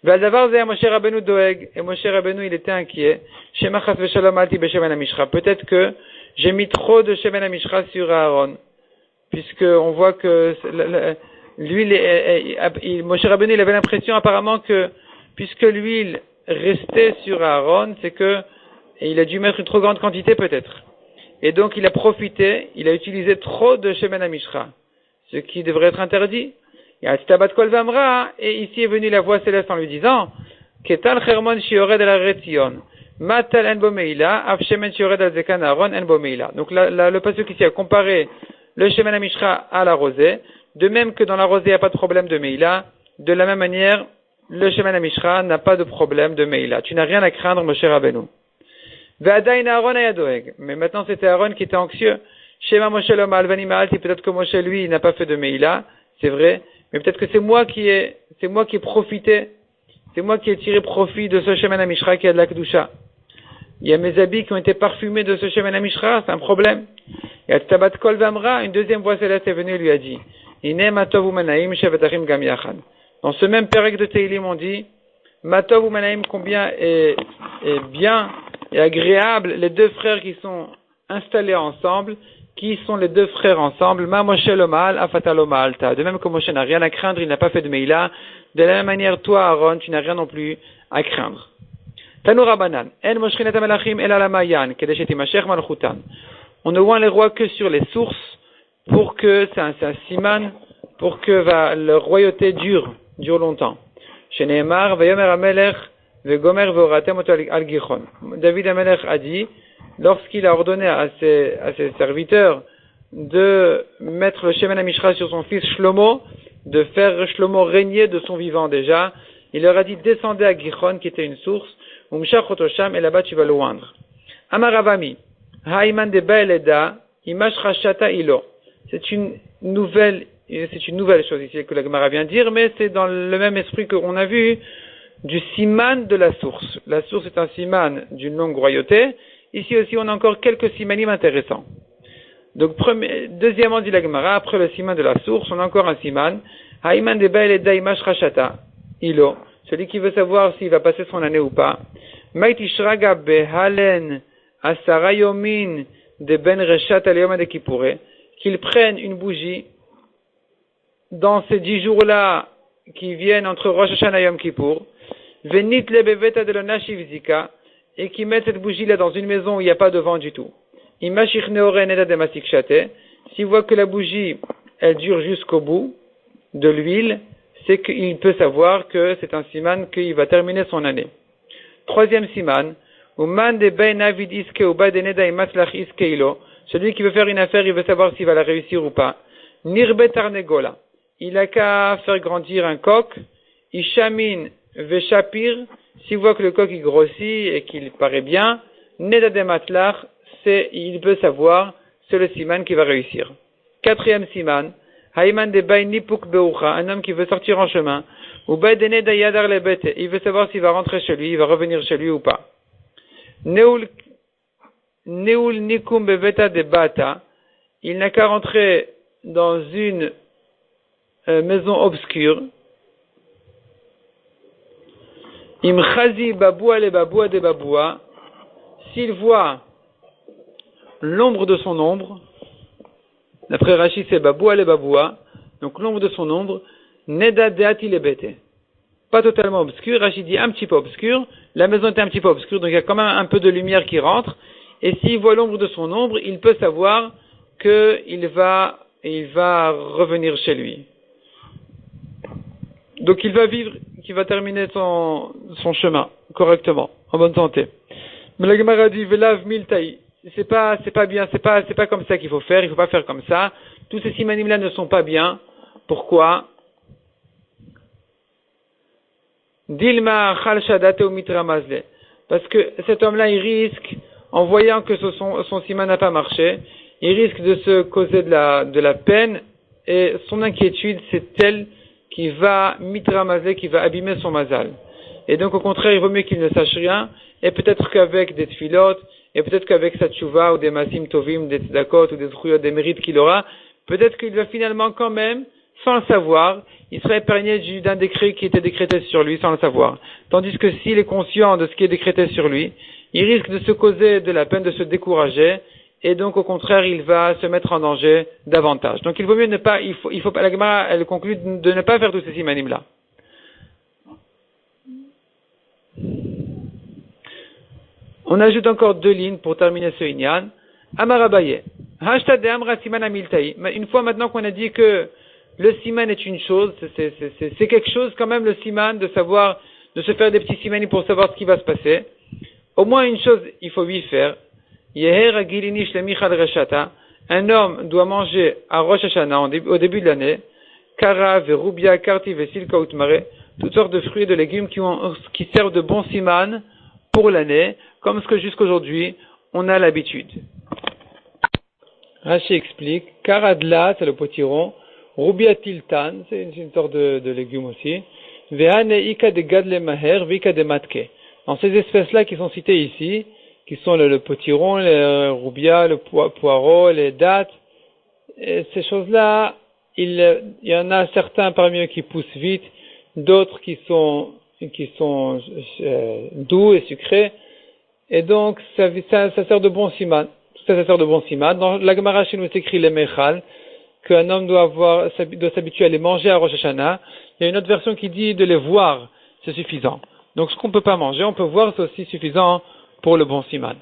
V'aldavar zeh Moshe Rabbeinu doeg, et Moshe Rabbeinu il était inquiet. Shema chas v'shalom alti b'shemen hamishra. Peut-être que j'ai mis trop de shemen hamishra sur Aaron, puisque on voit que l'huile, Moshe Rabbeinu il avait l'impression apparemment que puisque l'huile restait sur Aaron, c'est que et il a dû mettre une trop grande quantité peut-être. Et donc il a profité, il a utilisé trop de Shemen HaMishra, ce qui devrait être interdit. Et ici est venue la voix céleste en lui disant Ketal Hermon shiored al hareret Sion, Matal en bomeila, af Shemen shiored al zekan Aaron en bomeila. Donc le pasuk ici a comparé le Shemen HaMishra à la rosée, de même que dans la rosée il n'y a pas de problème de meila, de la même manière le Shemen HaMishra n'a pas de problème de meila. Tu n'as rien à craindre, Moshe Rabbeinu. Mais maintenant c'était Aaron qui était anxieux. Shema Moshe lo ma'al vani ma'alti. Peut-être que Moshe lui il n'a pas fait de meila, c'est vrai. Mais peut-être que c'est moi qui ai profité, c'est moi qui ai tiré profit de ce Shemen HaMishra qui a de la kedusha. Il y a mes habits qui ont été parfumés de ce Shemen HaMishra, c'est un problème. Et à Tabat Kol Vamra, une deuxième voix céleste est venue et lui a dit Ine matov umanaim shevetachim gam yachad. Dans ce même pérec de Teilim on dit matov umanaim, combien est bien et agréable les deux frères qui sont installés ensemble. Qui sont les deux frères ensemble? Ma Moshe lo ma'al, afata lo ma'alta. De même que Moshe n'a rien à craindre, il n'a pas fait de meila. De la même manière, toi, Aaron, tu n'as rien non plus à craindre. Tanou Rabanan. En moshrinat hamelachim el ala mayan, kedesh timashech malchutan. On ne oint les rois que sur les sources pour que c'est un siman, pour que leur royauté dure longtemps. Sheneemar vayomer hamelech vegomer veoratem oto al gichon. David Hamelech a dit, lorsqu'il a ordonné à ses serviteurs de mettre le Shemen HaMishra sur son fils Shlomo, de faire Shlomo régner de son vivant déjà, il leur a dit descendez à Gichon qui était une source, Umshach Otosham, et là-bas tu vas le oindre. Amaravami, Haïman de Baeleda, Imash Rashata Ilo. C'est une nouvelle chose ici que la Gemara vient dire, mais c'est dans le même esprit qu'on a vu du siman de la source. La source est un siman d'une longue royauté, Ici aussi, on a encore quelques simanim intéressants. Donc, deuxièmement, dit la Gemara, après le siman de la source, on a encore un siman. Haïman de Baal et Daimash Rachata. Ilo. Celui qui veut savoir s'il va passer son année ou pas. Maitishraga behalen asara yomin de ben reshat al de Kippouré. Qu'il prenne une bougie dans ces 10 jours-là qui viennent entre Rosh Hashanah et Yom Kippour. Venit le beveta de l'onashiv zika. Et qui mette cette bougie-là dans une maison où il n'y a pas de vent du tout. S'il voit que la bougie, elle dure jusqu'au bout de l'huile, c'est qu'il peut savoir que c'est un siman qu'il va terminer son année. Troisième siman, celui qui veut faire une affaire, il veut savoir s'il va la réussir ou pas. Nirbe tarnegola, il a qu'à faire grandir un coq, ishamin veshapir, s'il voit que le coq il grossit et qu'il paraît bien, Nedadematlar, il peut savoir, c'est le siman qui va réussir. Quatrième siman, Haïman de Bay Nipuk Beucha, un homme qui veut sortir en chemin, ou Bay de Neda Yadar Lebete, il veut savoir s'il va rentrer chez lui, il va revenir chez lui ou pas. Neul Nikum Beveta de Bata, il n'a qu'à rentrer dans une maison obscure. Imchazi baboua le baboua de baboua, s'il voit l'ombre de son ombre, d'après Rashi c'est baboua le baboua, donc l'ombre de son ombre, neda deati le bete. Pas totalement obscur, Rashi dit un petit peu obscur, la maison est un petit peu obscure, donc il y a quand même un peu de lumière qui rentre, et s'il voit l'ombre de son ombre, il peut savoir qu'il va revenir chez lui. Donc il va vivre, qu'il va terminer son chemin correctement, en bonne santé. Mais la Gemara dit velav miltaï, c'est pas bien, c'est pas comme ça qu'il faut faire, il faut pas faire comme ça. Tous ces simanim là ne sont pas bien. Pourquoi? Dilma chal shadate ou mitramazle. Parce que cet homme-là, il risque, en voyant que son siman n'a pas marché, il risque de se causer de la peine, et son inquiétude, c'est telle qui va mitramazé, qui va abîmer son mazal. Et donc, au contraire, il vaut mieux qu'il ne sache rien, et peut-être qu'avec des tfilotes, et peut-être qu'avec sa tchouva, ou des masim tovim, des tzedakot, ou des zchuyot, des mérites qu'il aura, peut-être qu'il va finalement quand même, sans le savoir, il serait épargné d'un décret qui était décrété sur lui, sans le savoir. Tandis que s'il est conscient de ce qui est décrété sur lui, il risque de se causer de la peine, de se décourager, et donc, au contraire, il va se mettre en danger davantage. Donc, il vaut mieux ne pas, il faut pas, la Gemara, elle conclut de ne pas faire tous ces simanim-là. On ajoute encore 2 lignes pour terminer ce inyan. Amar Abaye. Hashtag de Amra Siman Amiltaï. Une fois maintenant qu'on a dit que le siman est une chose, c'est quelque chose quand même le siman, de savoir, de se faire des petits simanim pour savoir ce qui va se passer. Au moins une chose, il faut lui faire. Un homme doit manger à Rosh Hashanah au début de l'année, kara, verubia, karti, vesilka, utmare, toutes sortes de fruits et de légumes qui servent de bons siman pour l'année, comme ce que jusqu'aujourd'hui on a l'habitude. Rashi explique, karadla, c'est le potiron, rubia tiltan, c'est une sorte de légume aussi, vehane ika de gadle maher, vika de matke. Dans ces espèces-là qui sont citées ici, qui sont le potiron, le roubia, le poireau, les dattes. Et ces choses-là, il y en a certains parmi eux qui poussent vite, d'autres qui sont doux et sucrés. Et donc, ça sert de bon siman. Tout ça sert de bon siman. Dans la Gemara chez nous, c'est écrit les mechal, qu'un homme doit s'habituer à les manger à Rosh Hashanah. Il y a une autre version qui dit de les voir, c'est suffisant. Donc, ce qu'on peut pas manger, on peut voir, c'est aussi suffisant pour le bon siman.